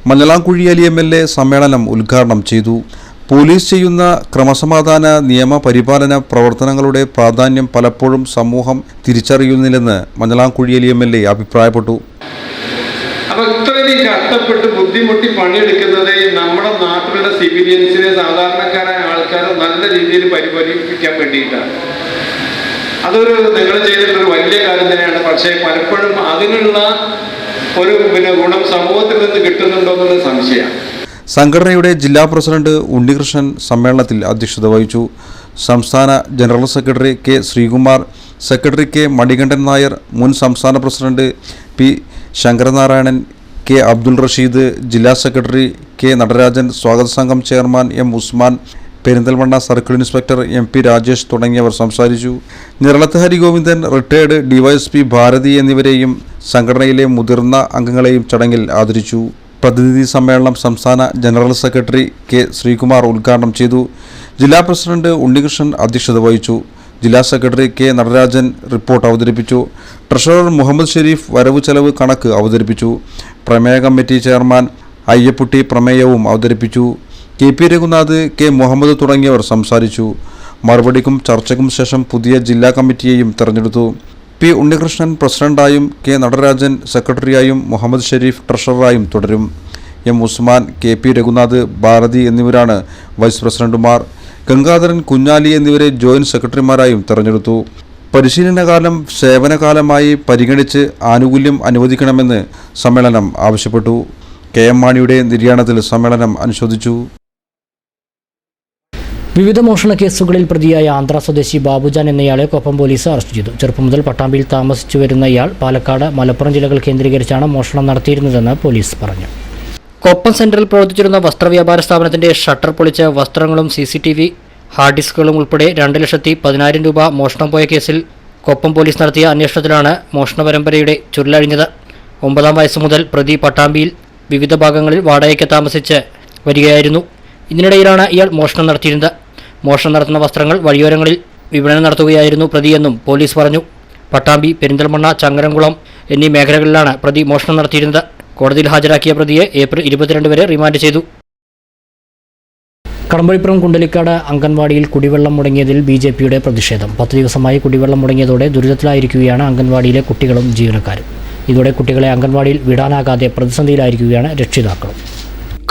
മഞ്ഞളാംകുഴി അലി MLA സമ്മേളനം ഉദ്ഘാടനം ചെയ്തു. പോലീസ് ചെയ്യുന്ന ക്രമസമാധാന നിയമ പരിപാലന പ്രവർത്തനങ്ങളുടെ പ്രാധാന്യം പലപ്പോഴും സമൂഹം തിരിച്ചറിയുന്നില്ലെന്ന് മഞ്ഞളാംകുഴി അലി MLA അഭിപ്രായപ്പെട്ടു. അപ്പോൾ ഇത്രയധികം കഷ്ടപ്പെട്ട് ബുദ്ധിമുട്ടി പണിയെടുക്കുന്നത് നമ്മുടെ നാട്ടിലുള്ള സിവിലിയൻസിനെ, സാധാരണക്കാരായ ആൾക്കാരെ നല്ല രീതിയിൽ പരിപാലിപ്പിക്കാൻ വേണ്ടിയിട്ടാണ്. അതൊരു നിങ്ങൾ ചെയ്തിട്ടൊരു വലിയ കാര്യം തന്നെയാണ്. പക്ഷേ പലപ്പോഴും അതിനുള്ള ഒരു ഗുണം സമൂഹത്തിൽ നിന്ന് കിട്ടുന്നുണ്ടോ എന്നുള്ളത് സംശയമാണ്. സംഘടനയുടെ ജില്ലാ പ്രസിഡന്റ് ഉണ്ണികൃഷ്ണൻ സമ്മേളനത്തിൽ അധ്യക്ഷത വഹിച്ചു. സംസ്ഥാന general secretary K Sreekumar, secretary K Manikandan Nair, മുൻ സംസ്ഥാന president P Sankaranarayanan, K Abdul Rasheed, ജില്ലാ സെക്രട്ടറി കെ നടരാജൻ, സ്വാഗത സംഘം chairman M Usman, Perinthalmanna circle inspector M P Rajesh തുടങ്ങിയവർ സംസാരിച്ചു. നിറളത്ത് ഹരിഗോവിന്ദൻ, റിട്ടയർഡ് ഡിവൈഎസ്പി ഭാരതി എന്നിവരെയും സംഘടനയിലെ മുതിർന്ന അംഗങ്ങളെയും ചടങ്ങിൽ ആദരിച്ചു. പ്രതിനിധി സമ്മേളനം സംസ്ഥാന ജനറൽ സെക്രട്ടറി കെ ശ്രീകുമാർ ഉദ്ഘാടനം ചെയ്തു. ജില്ലാ പ്രസിഡന്റ് ഉണ്ണികൃഷ്ണൻ അധ്യക്ഷത വഹിച്ചു. ജില്ലാ സെക്രട്ടറി കെ നടരാജൻ റിപ്പോർട്ട് അവതരിപ്പിച്ചു. ട്രഷറർ മുഹമ്മദ് ഷെരീഫ് വരവ് ചെലവ് കണക്ക് അവതരിപ്പിച്ചു. പ്രമേയ കമ്മിറ്റി ചെയർമാൻ അയ്യപ്പുട്ടി പ്രമേയവും അവതരിപ്പിച്ചു. K P Raghunath, K Muhammad തുടങ്ങിയവർ സംസാരിച്ചു. മറുപടിക്കും ചർച്ചയ്ക്കും ശേഷം പുതിയ ജില്ലാ കമ്മിറ്റിയെയും തെരഞ്ഞെടുത്തു. പി ഉണ്ണികൃഷ്ണൻ പ്രസിഡന്റായും കെ നടരാജൻ സെക്രട്ടറിയായും മുഹമ്മദ് ഷെരീഫ് ട്രഷററായും തുടരും. M Usman, K P Raghunath, Bharathi എന്നിവരാണ് വൈസ് പ്രസിഡന്റുമാർ. ഗംഗാധരൻ, കുഞ്ഞാലി എന്നിവരെ ജോയിന്റ് സെക്രട്ടറിമാരായും തെരഞ്ഞെടുത്തു. പരിശീലനകാലം സേവനകാലമായി പരിഗണിച്ച് ആനുകൂല്യം അനുവദിക്കണമെന്ന് സമ്മേളനം ആവശ്യപ്പെട്ടു. കെ എം മാണിയുടെ നിര്യാണത്തിൽ സമ്മേളനം അനുശോചിച്ചു. വിവിധ മോഷണ കേസുകളിൽ പ്രതിയായ ആന്ധ്ര സ്വദേശി ബാബുജാൻ എന്നയാളെ കൊപ്പം പോലീസ് അറസ്റ്റ് ചെയ്തു. ചെറുപ്പം മുതൽ പട്ടാമ്പിയിൽ താമസിച്ചു വരുന്ന ഇയാൾ പാലക്കാട്, മലപ്പുറം ജില്ലകൾ കേന്ദ്രീകരിച്ചാണ് മോഷണം നടത്തിയിരുന്നതെന്ന് പോലീസ് പറഞ്ഞു. കൊപ്പം സെന്ററിൽ പ്രവർത്തിച്ചിരുന്ന വസ്ത്രവ്യാപാര സ്ഥാപനത്തിന്റെ ഷട്ടർ പൊളിച്ച് വസ്ത്രങ്ങളും CCTV ഹാർഡ് ഡിസ്കുകളും ഉൾപ്പെടെ 2,10,000 രൂപ മോഷണം പോയ കേസിൽ കൊപ്പം പോലീസ് നടത്തിയ അന്വേഷണത്തിലാണ് മോഷണ പരമ്പരയുടെ ചുരുളഴിഞ്ഞത്. 9-ാം വയസ്സ് മുതൽ പ്രതി പട്ടാമ്പിയിൽ വിവിധ ഭാഗങ്ങളിൽ വാടകയ്ക്ക് താമസിച്ച് വരികയായിരുന്നു. ഇതിനിടയിലാണ് ഇയാൾ മോഷണം നടത്തിയിരുന്നത്. മോഷണം നടത്തുന്ന വസ്ത്രങ്ങൾ വഴിയോരങ്ങളിൽ വിപണനം നടത്തുകയായിരുന്നു പ്രതിയെന്നും പോലീസ് പറഞ്ഞു. പട്ടാമ്പി, പെരിന്തൽമണ്ണ, ചങ്ങരംകുളം എന്നീ മേഖലകളിലാണ് പ്രതി മോഷണം നടത്തിയിരുന്നത്. കോടതിയിൽ ഹാജരാക്കിയ പ്രതിയെ ഏപ്രിൽ 22 വരെ റിമാൻഡ് ചെയ്തു. കടമ്പഴിപ്പുറം കുണ്ടലിക്കാട് അംഗൻവാടിയിൽ കുടിവെള്ളം മുടങ്ങിയതിൽ BJPയുടെ പ്രതിഷേധം. 10 ദിവസമായി കുടിവെള്ളം മുടങ്ങിയതോടെ ദുരിതത്തിലായിരിക്കുകയാണ് അംഗൻവാടിയിലെ കുട്ടികളും ജീവനക്കാരും. ഇതോടെ കുട്ടികളെ അംഗൻവാടിയിൽ വിടാനാകാതെ പ്രതിസന്ധിയിലായിരിക്കുകയാണ് രക്ഷിതാക്കളും.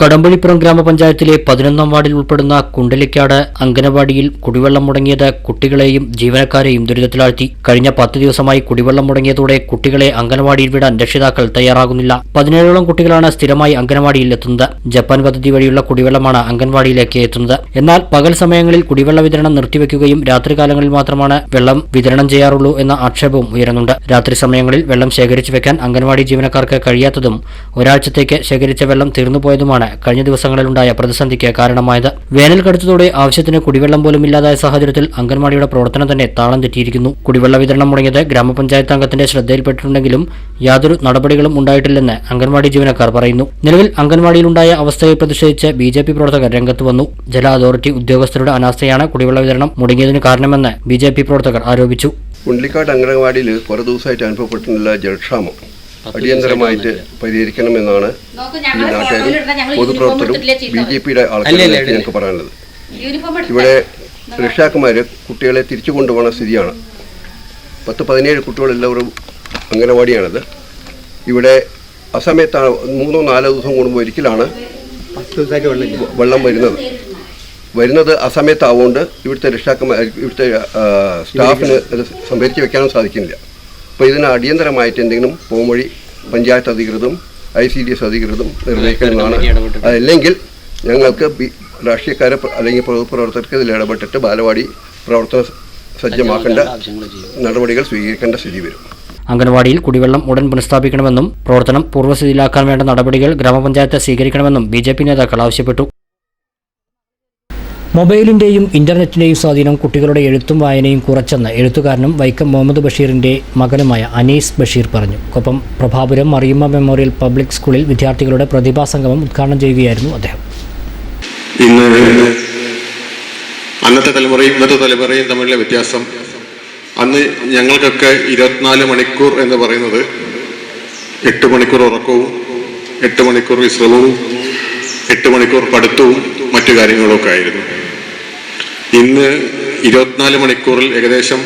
കടമ്പഴിപ്പുറം ഗ്രാമപഞ്ചായത്തിലെ 11-ാം വാർഡിൽ ഉൾപ്പെടുന്ന കുണ്ടലിക്കാട് അംഗനവാടിയിൽ കുടിവെള്ളം മുടങ്ങിയത് കുട്ടികളെയും ജീവനക്കാരെയും ദുരിതത്തിലാഴ്ത്തി. കഴിഞ്ഞ 10 ദിവസമായി കുടിവെള്ളം മുടങ്ങിയതോടെ കുട്ടികളെ അംഗനവാടിയിൽ വിടാൻ രക്ഷിതാക്കൾ തയ്യാറാകുന്നില്ല. 17ഓളം കുട്ടികളാണ് സ്ഥിരമായി അംഗനവാടിയിൽ എത്തുന്നത്. ജപ്പാൻ പദ്ധതി വഴിയുള്ള കുടിവെള്ളമാണ് അംഗൻവാടിയിലേക്ക് എത്തുന്നത്. എന്നാൽ പകൽ സമയങ്ങളിൽ കുടിവെള്ള വിതരണം നിർത്തിവെക്കുകയും രാത്രികാലങ്ങളിൽ മാത്രമാണ് വെള്ളം വിതരണം ചെയ്യാറുള്ളൂ എന്ന ആക്ഷേപവും ഉയരുന്നുണ്ട്. രാത്രി സമയങ്ങളിൽ വെള്ളം ശേഖരിച്ചു വെക്കാൻ അംഗൻവാടി ജീവനക്കാർക്ക് കഴിയാത്തതും ഒരാഴ്ചത്തേക്ക് ശേഖരിച്ച വെള്ളം തീർന്നുപോയതുമാണ് കഴിഞ്ഞ ദിവസങ്ങളിലുണ്ടായ പ്രതിസന്ധിക്ക് കാരണമായത്. വേനൽ കടുത്തതോടെ ആവശ്യത്തിന് കുടിവെള്ളം പോലും ഇല്ലാതായ സാഹചര്യത്തിൽ അംഗൻവാടിയുടെ പ്രവർത്തനം തന്നെ താളം തെറ്റിയിരിക്കുന്നു. കുടിവെള്ള വിതരണം മുടങ്ങിയത് ഗ്രാമപഞ്ചായത്ത് അംഗത്തിന്റെ ശ്രദ്ധയിൽപ്പെട്ടിട്ടുണ്ടെങ്കിലും യാതൊരു നടപടികളും ഉണ്ടായിട്ടില്ലെന്ന് അംഗൻവാടി ജീവനക്കാർ പറയുന്നു. നിലവിൽ അംഗൻവാടിയിലുണ്ടായ അവസ്ഥയെ പ്രതിഷേധിച്ച് BJP പ്രവർത്തകർ രംഗത്ത് വന്നു. ജല അതോറിറ്റി ഉദ്യോഗസ്ഥരുടെ അനാസ്ഥയാണ് കുടിവെള്ള വിതരണം മുടങ്ങിയതിന് കാരണമെന്ന് BJP പ്രവർത്തകർ ആരോപിച്ചു. കുണ്ടലിക്കാട് അംഗനവാടിയിൽ കുറെ ദിവസമായിട്ട് അനുഭവപ്പെട്ടിട്ടുള്ള ജലക്ഷാമം അടിയന്തരമായിട്ട് പരിഹരിക്കണമെന്നാണ് ഈ നാട്ടുകാരും പൊതുപ്രവർത്തകരും BJPയുടെ ആൾക്കാർക്ക് ഞങ്ങൾക്ക് പറയാനുള്ളത്. ഇവിടെ രക്ഷാക്കന്മാർ കുട്ടികളെ തിരിച്ചു കൊണ്ടുപോകുന്ന സ്ഥിതിയാണ്. 10-17 കുട്ടികളെല്ലാവരും അംഗനവാടിയാണത്. ഇവിടെ അസമയത്താണ് 3-4 ദിവസം കൂടുമ്പോൾ ഒരിക്കലാണ് വെള്ളം വരുന്നത് അസമയത്താവുകൊണ്ട് ഇവിടുത്തെ രക്ഷാക്കന്മാർ ഇവിടുത്തെ സ്റ്റാഫിന് അത് സംഭരിച്ച് വെക്കാനും സാധിക്കുന്നില്ല. അപ്പോൾ ഇതിന് അടിയന്തരമായിട്ട് എന്തെങ്കിലും പോംവഴി പഞ്ചായത്ത് അധികൃതരും ICDS അധികൃതരും നിർവഹിക്കുന്നതാണ്. അതല്ലെങ്കിൽ ഞങ്ങൾക്ക് രാഷ്ട്രീയക്കാരെ അല്ലെങ്കിൽ പൊതുപ്രവർത്തകർക്ക് ഇതിൽ ഇടപെട്ടിട്ട് ബാലവാടി പ്രവർത്തന സജ്ജമാക്കേണ്ട നടപടികൾ സ്വീകരിക്കേണ്ട സ്ഥിതി വരും. അംഗൻവാടിയിൽ കുടിവെള്ളം ഉടൻ പുനഃസ്ഥാപിക്കണമെന്നും പ്രവർത്തനം പൂർവ്വസ്ഥിതിയിലാക്കാൻ വേണ്ട നടപടികൾ ഗ്രാമപഞ്ചായത്ത് സ്വീകരിക്കണമെന്നും BJP നേതാക്കൾ ആവശ്യപ്പെട്ടു. മൊബൈലിൻ്റെയും ഇന്റർനെറ്റിൻ്റെയും സ്വാധീനം കുട്ടികളുടെ എഴുത്തും വായനയും കുറച്ചെന്ന് എഴുത്തുകാരനും വൈക്കം മുഹമ്മദ് ബഷീറിൻ്റെ മകനുമായ അനീസ് ബഷീർ പറഞ്ഞു. കൊപ്പം പ്രഭാപുരം മറിയമ്മ മെമ്മോറിയൽ പബ്ലിക് സ്കൂളിൽ വിദ്യാർത്ഥികളുടെ പ്രതിഭാസംഗമം ഉദ്ഘാടനം ചെയ്യുകയായിരുന്നു അദ്ദേഹം. ഇന്ന് അന്നത്തെ തലമുറയും ഇന്നത്തെ തലമുറയും തമ്മിലുള്ള വ്യത്യാസം, അന്ന് ഞങ്ങൾക്കൊക്കെ 24 മണിക്കൂർ എന്ന് പറയുന്നത് 8 മണിക്കൂർ ഉറക്കവും 8 മണിക്കൂർ വിശ്രമവും 8 മണിക്കൂർ പഠിത്തവും മറ്റു കാര്യങ്ങളൊക്കെ ആയിരുന്നു. ഇന്ന് 24 മണിക്കൂറിൽ ഏകദേശം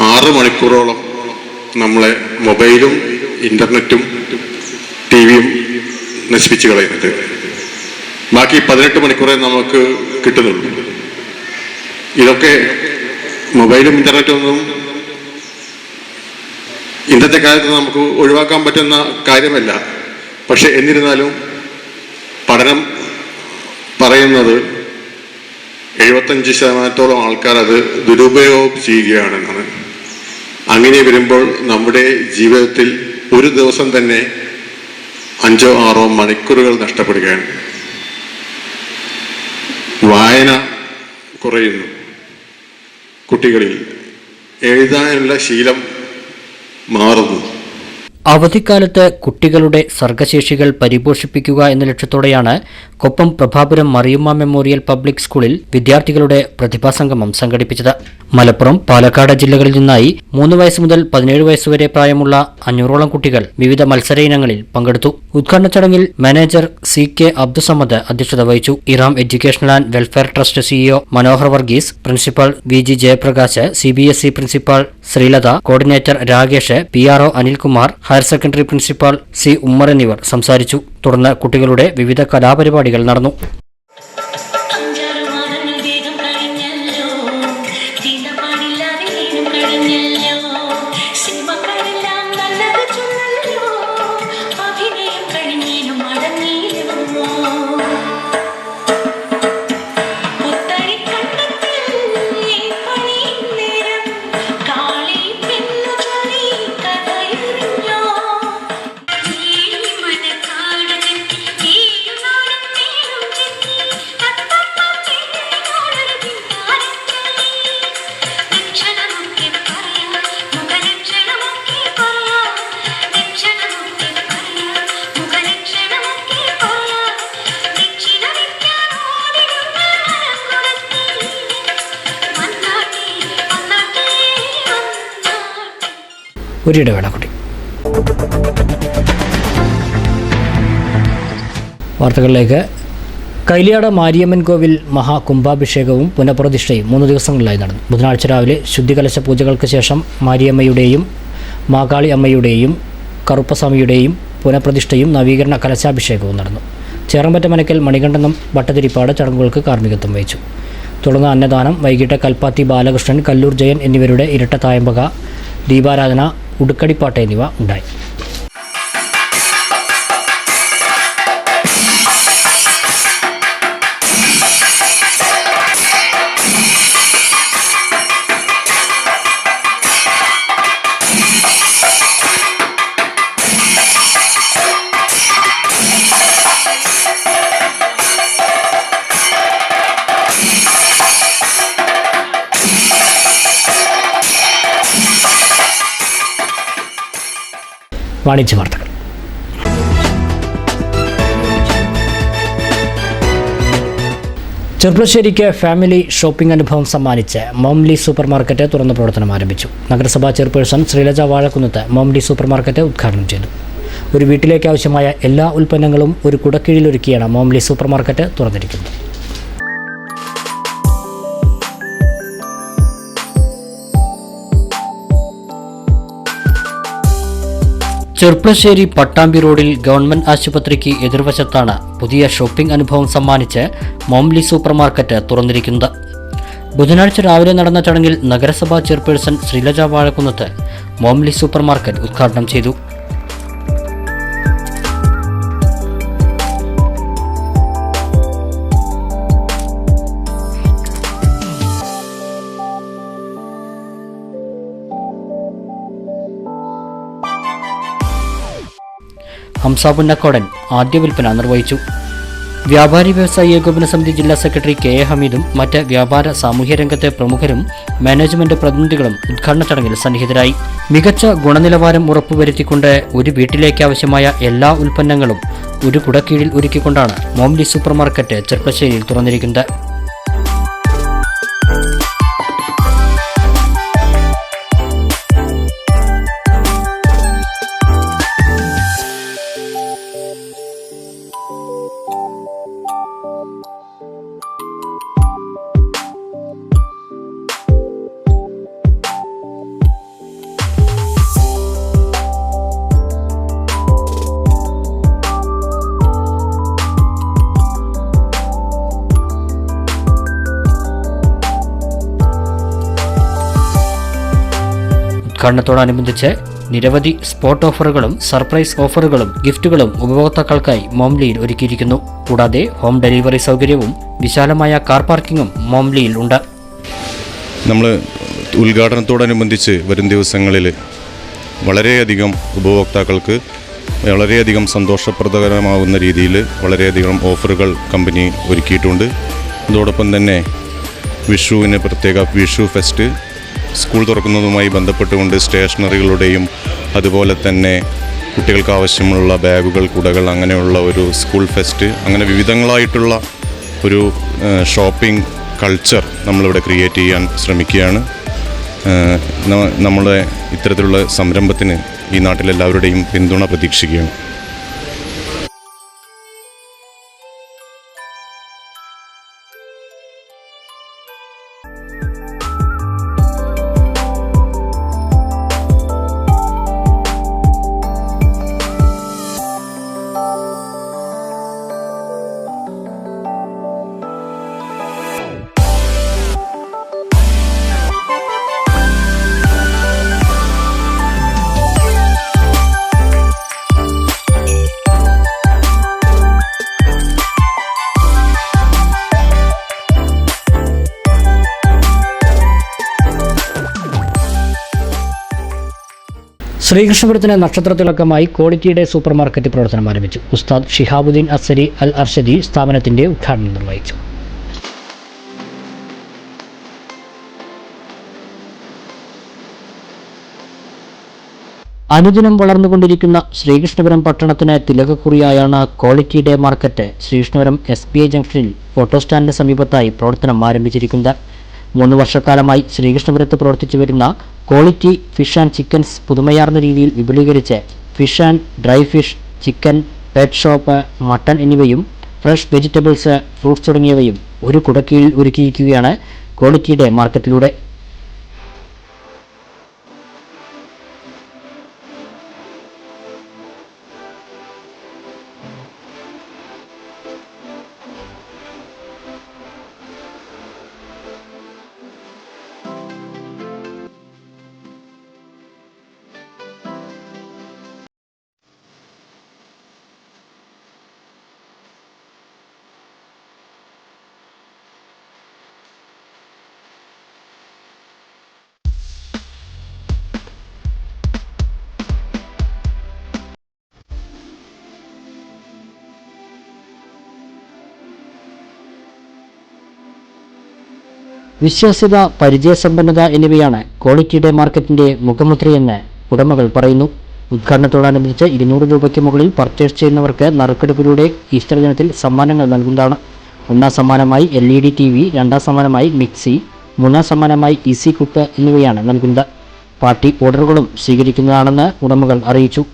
6 മണിക്കൂറോളം നമ്മളെ മൊബൈലും ഇന്റർനെറ്റും TV-യും നശിപ്പിച്ച് കളയുന്നുണ്ട്. ബാക്കി 18 മണിക്കൂറേ നമുക്ക് കിട്ടുന്നുള്ളൂ. ഇതൊക്കെ മൊബൈലും ഇൻ്റർനെറ്റൊന്നും ഇന്നത്തെ കാലത്ത് നമുക്ക് ഒഴിവാക്കാൻ പറ്റുന്ന കാര്യമല്ല. പക്ഷെ എന്നിരുന്നാലും പഠനം പറയുന്നത് 75% ആൾക്കാർ അത് ദുരുപയോഗം ചെയ്യുകയാണെന്നാണ്. അങ്ങനെ വരുമ്പോൾ നമ്മുടെ ജീവിതത്തിൽ ഒരു ദിവസം തന്നെ 5-6 മണിക്കൂറുകൾ നഷ്ടപ്പെടുകയാണ്. വായന കുറയുന്നു. കുട്ടികളിൽ എഴുതാനുള്ള ശീലം മാറുന്നു. അവധിക്കാലത്ത് കുട്ടികളുടെ സർഗശേഷികൾ പരിപോഷിപ്പിക്കുക എന്ന ലക്ഷ്യത്തോടെയാണ് കൊപ്പം പ്രഭാപുരം മറിയുമ്മ മെമ്മോറിയൽ പബ്ലിക് സ്കൂളിൽ വിദ്യാർത്ഥികളുടെ പ്രതിഭാസംഗമം സംഘടിപ്പിച്ചത്. മലപ്പുറം, പാലക്കാട് ജില്ലകളിൽ നിന്നായി 3 വയസ്സ് മുതൽ 17 വയസ്സുവരെ പ്രായമുള്ള 500ഓളം കുട്ടികൾ വിവിധ മത്സര ഇനങ്ങളിൽ പങ്കെടുത്തു. ഉദ്ഘാടന ചടങ്ങിൽ മാനേജർ CK അബ്ദുസമദ് അധ്യക്ഷത വഹിച്ചു. Iram educational and welfare trust CEO Manohar Varghese, principal VG Jayaprakash, CBSE principal Sreelatha, coordinator Rakesh, PRO Anilkumar, higher secondary principal C Ummer എന്നിവർ സംസാരിച്ചു. തുടർന്ന് കുട്ടികളുടെ വിവിധ കലാപരിപാടികൾ നടന്നു. ഒരിടവേള കൂടി. വാർത്തകളിലേക്ക്. കൈലിയാട് മാരിയമ്മൻ കോവിൽ മഹാകുംഭാഭിഷേകവും പുനഃപ്രതിഷ്ഠയും 3 ദിവസങ്ങളിലായി നടന്നു. ബുധനാഴ്ച രാവിലെ ശുദ്ധികലശ പൂജകൾക്ക് ശേഷം മാരിയമ്മയുടെയും മാകാളി അമ്മയുടെയും കറുപ്പസ്വാമിയുടെയും പുനഃപ്രതിഷ്ഠയും നവീകരണ കലശാഭിഷേകവും നടന്നു. ചേറമ്പറ്റ മനക്കൽ മണികണ്ഠനം ഭട്ടതിരിപ്പാട് ചടങ്ങുകൾക്ക് കാർമ്മികത്വം വഹിച്ചു. തുടർന്ന് അന്നദാനം. വൈകിട്ട് കൽപ്പാത്തി ബാലകൃഷ്ണൻ, കല്ലൂർ ജയൻ എന്നിവരുടെ ഇരട്ട തായമ്പക, ദീപാരാധന, ഉടുക്കടിപ്പാട്ട് എന്നിവ ഉണ്ടായി. വാണിജ്യ വാർത്തകൾ. ചെർപ്പുളശ്ശേരിക്ക് ഫാമിലി ഷോപ്പിംഗ് അനുഭവം സമ്മാനിച്ച് മോംലി സൂപ്പർ മാർക്കറ്റ് തുറന്ന് പ്രവർത്തനം ആരംഭിച്ചു. നഗരസഭാ ചെയർപേഴ്സൺ ശ്രീലജ വാഴക്കുന്നത്ത് മോംലി സൂപ്പർ മാർക്കറ്റ് ഉദ്ഘാടനം ചെയ്തു. ഒരു വീട്ടിലേക്ക് ആവശ്യമായ എല്ലാ ഉൽപ്പന്നങ്ങളും ഒരു കുടക്കീഴിലൊരുക്കിയാണ് മോംലി സൂപ്പർ മാർക്കറ്റ് തുറന്നിരിക്കുന്നത്. ചെർപ്പുളശ്ശേരി പട്ടാമ്പി റോഡിൽ ഗവൺമെന്റ് ആശുപത്രിക്ക് എതിർവശത്താണ് പുതിയ ഷോപ്പിംഗ് അനുഭവം സമ്മാനിച്ച് മോംലി സൂപ്പർ മാർക്കറ്റ് തുറന്നിരിക്കുന്നത്. ബുധനാഴ്ച രാവിലെ നടന്ന ചടങ്ങിൽ നഗരസഭാ ചെയർപേഴ്സൺ ശ്രീലജ വാഴക്കുന്നത്ത് മോംലി സൂപ്പർ മാർക്കറ്റ് ഉദ്ഘാടനം ചെയ്തു. ഹംസ പുന്നക്കോടൻ ആദ്യ വിൽപ്പന നിർവഹിച്ചു. വ്യാപാരി വ്യവസായി ഏകോപന സമിതി ജില്ലാ സെക്രട്ടറി KA ഹമീദും മറ്റ് വ്യാപാര സാമൂഹ്യ രംഗത്തെ പ്രമുഖരും മാനേജ്മെന്റ് പ്രതിനിധികളും ഉദ്ഘാടന ചടങ്ങിൽ സന്നിഹിതരായി. മികച്ച ഗുണനിലവാരം ഉറപ്പുവരുത്തിക്കൊണ്ട് ഒരു വീട്ടിലേക്ക് ആവശ്യമായ എല്ലാ ഉൽപ്പന്നങ്ങളും ഒരു കുടക്കീഴിൽ ഒരുക്കിക്കൊണ്ടാണ് മോംലി സൂപ്പർ മാർക്കറ്റ് ചെർപ്പശ്ശേരിയിൽ തുറന്നിരിക്കുന്നത്. ഉദ്ഘാടനത്തോടനുബന്ധിച്ച് നിരവധി സ്പോട്ട് ഓഫറുകളും സർപ്രൈസ് ഓഫറുകളും ഗിഫ്റ്റുകളും ഉപഭോക്താക്കൾക്കായി മോംലിയിൽ ഒരുക്കിയിരിക്കുന്നു. കൂടാതെ ഹോം ഡെലിവറി സൗകര്യവും വിശാലമായ കാർ പാർക്കിംഗും മോംലിയിൽ ഉണ്ട്. നമ്മൾ ഉദ്ഘാടനത്തോടനുബന്ധിച്ച് വരും ദിവസങ്ങളിൽ വളരെയധികം ഉപഭോക്താക്കൾക്ക് വളരെയധികം സന്തോഷപ്രദകരമാകുന്ന രീതിയിൽ വളരെയധികം ഓഫറുകൾ കമ്പനി ഒരുക്കിയിട്ടുണ്ട്. അതോടൊപ്പം തന്നെ വിഷുവിന് പ്രത്യേക വിഷു ഫെസ്റ്റ്, സ്കൂൾ തുറക്കുന്നതുമായി ബന്ധപ്പെട്ടുകൊണ്ട് സ്റ്റേഷനറികളുടെയും അതുപോലെ തന്നെ കുട്ടികൾക്ക് ആവശ്യമുള്ള ബാഗുകൾ, കുടകൾ, അങ്ങനെയുള്ള ഒരു സ്കൂൾ ഫെസ്റ്റ്, അങ്ങനെ വിവിധങ്ങളായിട്ടുള്ള ഒരു ഷോപ്പിംഗ് കൾച്ചർ നമ്മളിവിടെ ക്രിയേറ്റ് ചെയ്യാൻ ശ്രമിക്കുകയാണ്. നമ്മുടെ ഇത്തരത്തിലുള്ള സംരംഭത്തിന് ഈ നാട്ടിലെല്ലാവരുടെയും പിന്തുണ പ്രതീക്ഷിക്കുകയാണ്. ശ്രീകൃഷ്ണപുരത്തിന് നക്ഷത്രത്തിളക്കമായി ക്വാളിറ്റിയുടെ സൂപ്പർ മാർക്കറ്റ് പ്രവർത്തനം ആരംഭിച്ചു. ഉസ്താദ് ഷിഹാബുദ്ദീൻ അസ്സരി അൽ അർഷദി സ്ഥാപനത്തിന്റെ ഉദ്ഘാടനം നിർവഹിച്ചു. അനുദിനം വളർന്നുകൊണ്ടിരിക്കുന്ന ശ്രീകൃഷ്ണപുരം പട്ടണത്തിന് തിലകക്കുറിയായാണ് quality day market Sreekrishnapuram SBI ജംഗ്ഷനിൽ ഫോട്ടോ സ്റ്റാൻഡിന് സമീപത്തായി പ്രവർത്തനം ആരംഭിച്ചിരിക്കുന്നത്. 3 വർഷക്കാലമായി ശ്രീകൃഷ്ണപുരത്ത് പ്രവർത്തിച്ചു വരുന്ന ക്വാളിറ്റി ഫിഷ് ആൻഡ് ചിക്കൻസ് പുതുമയാർന്ന രീതിയിൽ വിപുലീകരിച്ച് fish and dry fish, chicken, pet shop, mutton എന്നിവയും ഫ്രഷ് വെജിറ്റബിൾസ്, ഫ്രൂട്ട്സ് തുടങ്ങിയവയും ഒരു കുടക്കീഴിൽ ഒരുക്കിയിരിക്കുകയാണ് ക്വാളിറ്റി ഡേ മാർക്കറ്റിലൂടെ. വിശ്വാസ്യത, പരിചയസമ്പന്നത എന്നിവയാണ് ക്വാളിറ്റി ഡേ മാർക്കറ്റിന്റെ മുഖമുദ്രയെന്ന് ഉടമകൾ പറയുന്നു. ഉദ്ഘാടനത്തോടനുബന്ധിച്ച് 200 രൂപയ്ക്ക് മുകളിൽ പർച്ചേസ് ചെയ്യുന്നവർക്ക് നറുക്കെടുപ്പിലൂടെ ഈസ്റ്റർ ദിനത്തിൽ സമ്മാനങ്ങൾ നൽകുന്നതാണ്. 1ാം സമ്മാനമായി LED TV, 2ാം സമ്മാനമായി മിക്സി, 3ാം സമ്മാനമായി ഈസി കുക്ക് എന്നിവയാണ് നൽകുന്നത്. പാർട്ടി ഓർഡറുകളും സ്വീകരിക്കുന്നതാണെന്ന് ഉടമകൾ അറിയിച്ചു.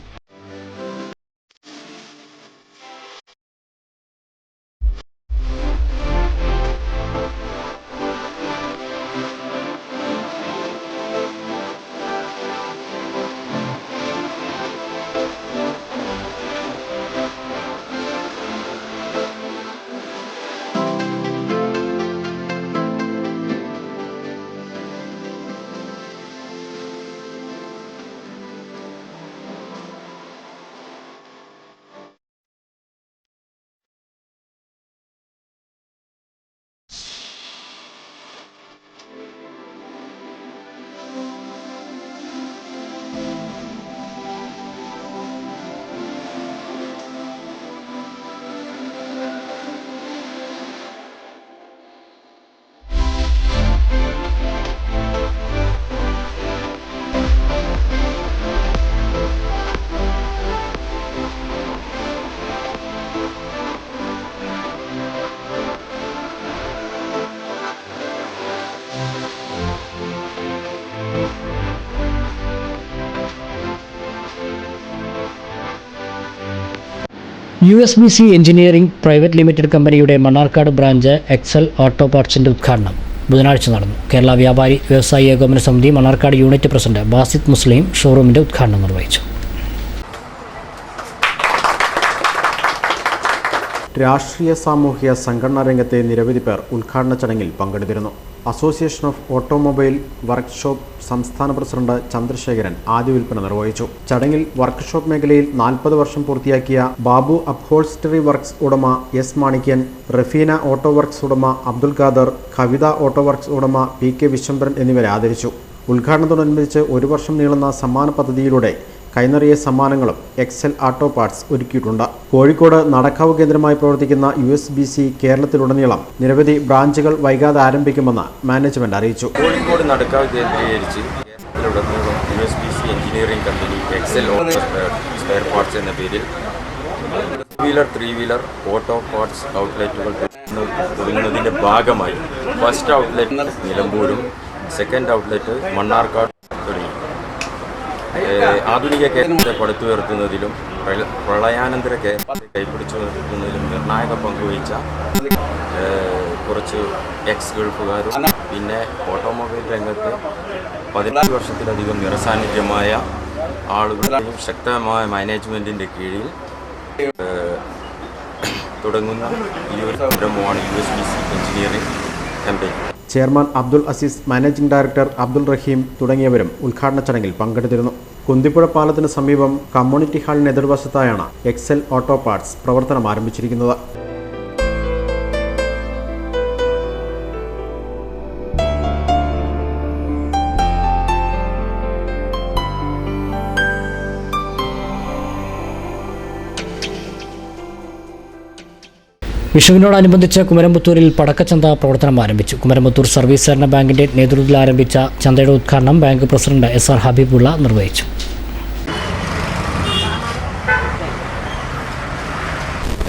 USBC എഞ്ചിനീയറിംഗ് പ്രൈവറ്റ് ലിമിറ്റഡ് കമ്പനിയുടെ മണ്ണാർക്കാട് ബ്രാഞ്ച് എക്സൽ ഓട്ടോ പാർട്സിന്റെ ഉദ്ഘാടനം ബുധനാഴ്ച നടന്നു. കേരള വ്യാപാരി വ്യവസായി ഏകോപന സമിതി മണ്ണാർക്കാട് യൂണിറ്റ് പ്രസിഡന്റ് ബാസിദ് മുസ്ലിം ഷോറൂമിന്റെ ഉദ്ഘാടനം നിർവഹിച്ചു. രാഷ്ട്രീയ സാമൂഹ്യ സംഘടനാ രംഗത്തെ നിരവധി പേർ ഉദ്ഘാടന ചടങ്ങിൽ പങ്കെടുത്തിരുന്നു. അസോസിയേഷൻ ഓഫ് ഓട്ടോമൊബൈൽ വർക്ക്ഷോപ്പ് സംസ്ഥാന പ്രസിഡന്റ് ചന്ദ്രശേഖരൻ ആദ്യ വിൽപ്പന നിർവഹിച്ചു. ചടങ്ങിൽ വർക്ക്ഷോപ്പ് മേഖലയിൽ 40 വർഷം പൂർത്തിയാക്കിയ ബാബു അപ്ഹോൾസ്റ്ററി വർക്ക്സ് ഉടമ S Manikyan, Raphinha auto works ഉടമ അബ്ദുൽ ഖാദർ, കവിത ഓട്ടോ വർക്ക്സ് ഉടമ PK വിശ്വംഭരൻ എന്നിവരെ ആദരിച്ചു. ഉദ്ഘാടനത്തോടനുബന്ധിച്ച് 1 വർഷം നീളുന്ന സമ്മാന പദ്ധതിയിലൂടെ കൈനിറിയ സമ്മാനങ്ങളും എക്സൽ ഓട്ടോ പാർട്സ് ഒരുക്കിയിട്ടുണ്ട്. കോഴിക്കോട് നടക്കാവ് കേന്ദ്രമായി പ്രവർത്തിക്കുന്ന USBC കേരളത്തിലുടനീളം നിരവധി ബ്രാഞ്ചുകൾ വൈകാതെ ആരംഭിക്കുമെന്ന് മാനേജ്മെന്റ് അറിയിച്ചു. കോഴിക്കോട് നടക്കാവ് കേന്ദ്രീകരിച്ച് USBC engineering company Excel spare parts എന്ന പേരിൽ 2 വീലർ ഓട്ടോ പാർട്സ് ഔട്ട്ലെറ്റുകൾ തുടങ്ങുന്നതിൻ്റെ ഭാഗമായി ഫസ്റ്റ് ഔട്ട്ലെറ്റ് നിലമ്പൂരും സെക്കൻഡ് ഔട്ട്ലെറ്റ് മണ്ണാർക്കാട് തുടങ്ങി. ആധുനിക കേരളത്തെ പടുത്തുയർത്തുന്നതിലും പ്രളയാനന്തര കേരളത്തെ കൈപിടിച്ചു നിർത്തുന്നതിലും നിർണായക പങ്കുവഹിച്ച കുറച്ച് എക്സ് ഗൾഫുകാരും പിന്നെ ഓട്ടോമൊബൈൽ രംഗത്ത് 15 വർഷത്തിലധികം നിറസാന്നിധ്യമായ ആളുകളുടെയും ശക്തമായ മാനേജ്മെൻറ്റിൻ്റെ കീഴിൽ തുടങ്ങുന്ന ഈ ഒരു സംരംഭമാണ് USBC engineering company. Chairman Abdul Azeez, managing director Abdul Raheem തുടങ്ങിയവരും ഉദ്ഘാടന ചടങ്ങിൽ പങ്കെടുത്തിരുന്നു. കുന്തിപ്പുഴ പാലത്തിന് സമീപം കമ്മ്യൂണിറ്റി ഹാളിന് എതിർവശത്തായാണ് എക്സൽ ഓട്ടോ പാർട്സ് പ്രവർത്തനം ആരംഭിച്ചിരിക്കുന്നത്. വിഷുവിനോടനുബന്ധിച്ച് കുമരംപുത്തൂരിൽ പടക്കച്ചന്ത പ്രവർത്തനം ആരംഭിച്ചു. കുമരംപുത്തൂർ സർവീസ് സഹകരണ ബാങ്കിന്റെ നേതൃത്വത്തിൽ ആരംഭിച്ച ചന്തയുടെ ഉദ്ഘാടനം ബാങ്ക് പ്രസിഡന്റ് SR ഹബീബുള്ള നിർവഹിച്ചു.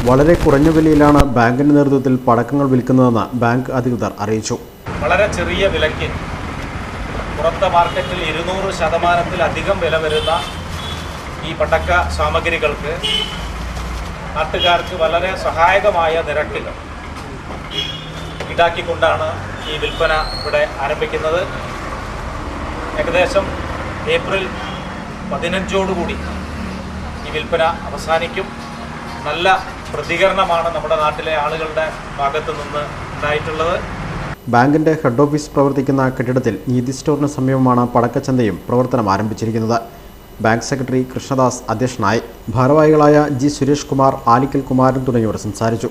വളരെ കുറഞ്ഞ വിലയിലാണ് ബാങ്കിന്റെ നേതൃത്വത്തിൽ പടക്കങ്ങൾ വിൽക്കുന്നതെന്ന് ബാങ്ക് അധികൃതർ അറിയിച്ചു. വളരെ ചെറിയ വിലയ്ക്ക് പുറത്തെ മാർക്കറ്റിൽ 200% വില വരുന്ന ഈ പടക്ക സാമഗ്രികൾക്ക് നാട്ടുകാർക്ക് വളരെ സഹായകമായ നിരക്കുകൾ ഈടാക്കിക്കൊണ്ടാണ് ഈ വിൽപ്പന ഇവിടെ ആരംഭിക്കുന്നത്. ഏകദേശം ഏപ്രിൽ 15 ഈ വിൽപ്പന അവസാനിക്കും. നല്ല പ്രതികരണമാണ് നമ്മുടെ നാട്ടിലെ ആളുകളുടെ ഭാഗത്തു നിന്ന് ഉണ്ടായിട്ടുള്ളത്. ബാങ്കിന്റെ ഹെഡ് ഓഫീസ് പ്രവർത്തിക്കുന്ന കെട്ടിടത്തിൽ നീതി സ്റ്റോറിന് സമീപമാണ് പടക്കച്ചന്തയും പ്രവർത്തനം ആരംഭിച്ചിരിക്കുന്നത്. ബാങ്ക് സെക്രട്ടറി കൃഷ്ണദാസ് അധ്യക്ഷനായി. ഭാരവാഹികളായ G സുരേഷ് കുമാർ, ആലിക്കൽ കുമാരൻ തുടങ്ങിയവർ സംസാരിച്ചു.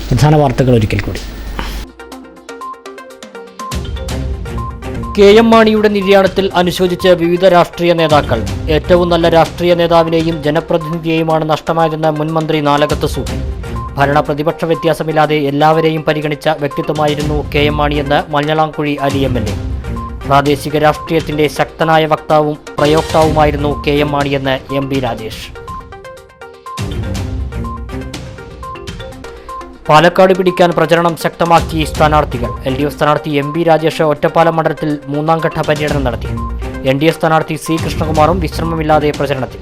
പ്രധാന വാർത്തകൾ ഒരിക്കൽ കൂടി. KM മാണിയുടെ നിര്യാണത്തിൽ അനുശോചിച്ച് വിവിധ രാഷ്ട്രീയ നേതാക്കൾ. ഏറ്റവും നല്ല രാഷ്ട്രീയ നേതാവിനെയും ജനപ്രതിനിധിയെയുമാണ് നഷ്ടമായതെന്ന് മുൻ മന്ത്രി നാലകത്ത് സൂട്ടി. ഭരണ പ്രതിപക്ഷ വ്യത്യാസമില്ലാതെ എല്ലാവരെയും പരിഗണിച്ച വ്യക്തിത്വമായിരുന്നു KM മാണിയെന്ന് മഞ്ഞളാംകുഴി അലി MLA. പ്രാദേശിക രാഷ്ട്രീയത്തിന്റെ ശക്തനായ വക്താവും പ്രയോക്താവുമായിരുന്നു KM മാണിയെന്ന് MB രാജേഷ്. പാലക്കാട് പിടിക്കാൻ പ്രചരണം ശക്തമാക്കി സ്ഥാനാർത്ഥികൾ. LDF സ്ഥാനാർത്ഥി MB രാജേഷ് ഒറ്റപ്പാലം മണ്ഡലത്തിൽ 3ാം ഘട്ട പര്യടനം നടത്തി. NDA സ്ഥാനാർത്ഥി C കൃഷ്ണകുമാറും വിശ്രമമില്ലാതെ പ്രചരണത്തിൽ.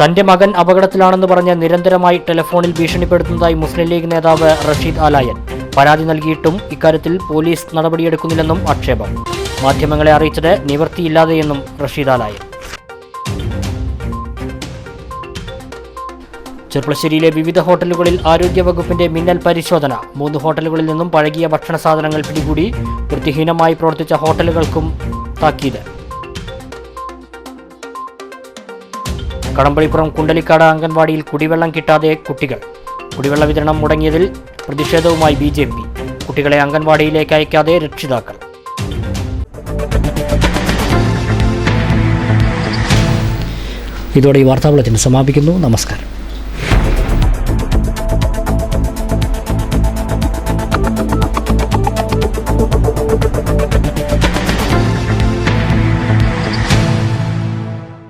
തന്റെ മകൻ അപകടത്തിലാണെന്ന് പറഞ്ഞ് നിരന്തരമായി ടെലിഫോണിൽ ഭീഷണിപ്പെടുത്തുന്നതായി മുസ്ലിം ലീഗ് നേതാവ് റഷീദ് ആലായൻ. പരാതി നൽകിയിട്ടും ഇക്കാര്യത്തിൽ പോലീസ് നടപടിയെടുക്കുന്നില്ലെന്നും ആക്ഷേപം. മാധ്യമങ്ങളെ അറിയിച്ചത് നിവൃത്തിയില്ലാതെയെന്നും റഷീദ് ആലായൻ. ചെർപ്പളശ്ശേരിയിലെ വിവിധ ഹോട്ടലുകളിൽ ആരോഗ്യവകുപ്പിന്റെ മിന്നൽ പരിശോധന. 3 ഹോട്ടലുകളിൽ നിന്നും പഴകിയ ഭക്ഷണ സാധനങ്ങൾ പിടികൂടി. വൃത്തിഹീനമായി പ്രവർത്തിച്ച ഹോട്ടലുകൾക്കും താക്കീത്. കടമ്പളിപ്പുറം കുണ്ടലിക്കാട് അംഗൻവാടിയിൽ കുടിവെള്ളം കിട്ടാതെ കുട്ടികൾ. കുടിവെള്ള വിതരണം മുടങ്ങിയതിൽ പ്രതിഷേധവുമായി BJP. കുട്ടികളെ അംഗൻവാടിയിലേക്ക് അയക്കാതെ രക്ഷിതാക്കൾ. ഇതോടെ ഈ വാർത്താ ബുള്ളറ്റിൻ സമാപിക്കുന്നു. നമസ്കാരം.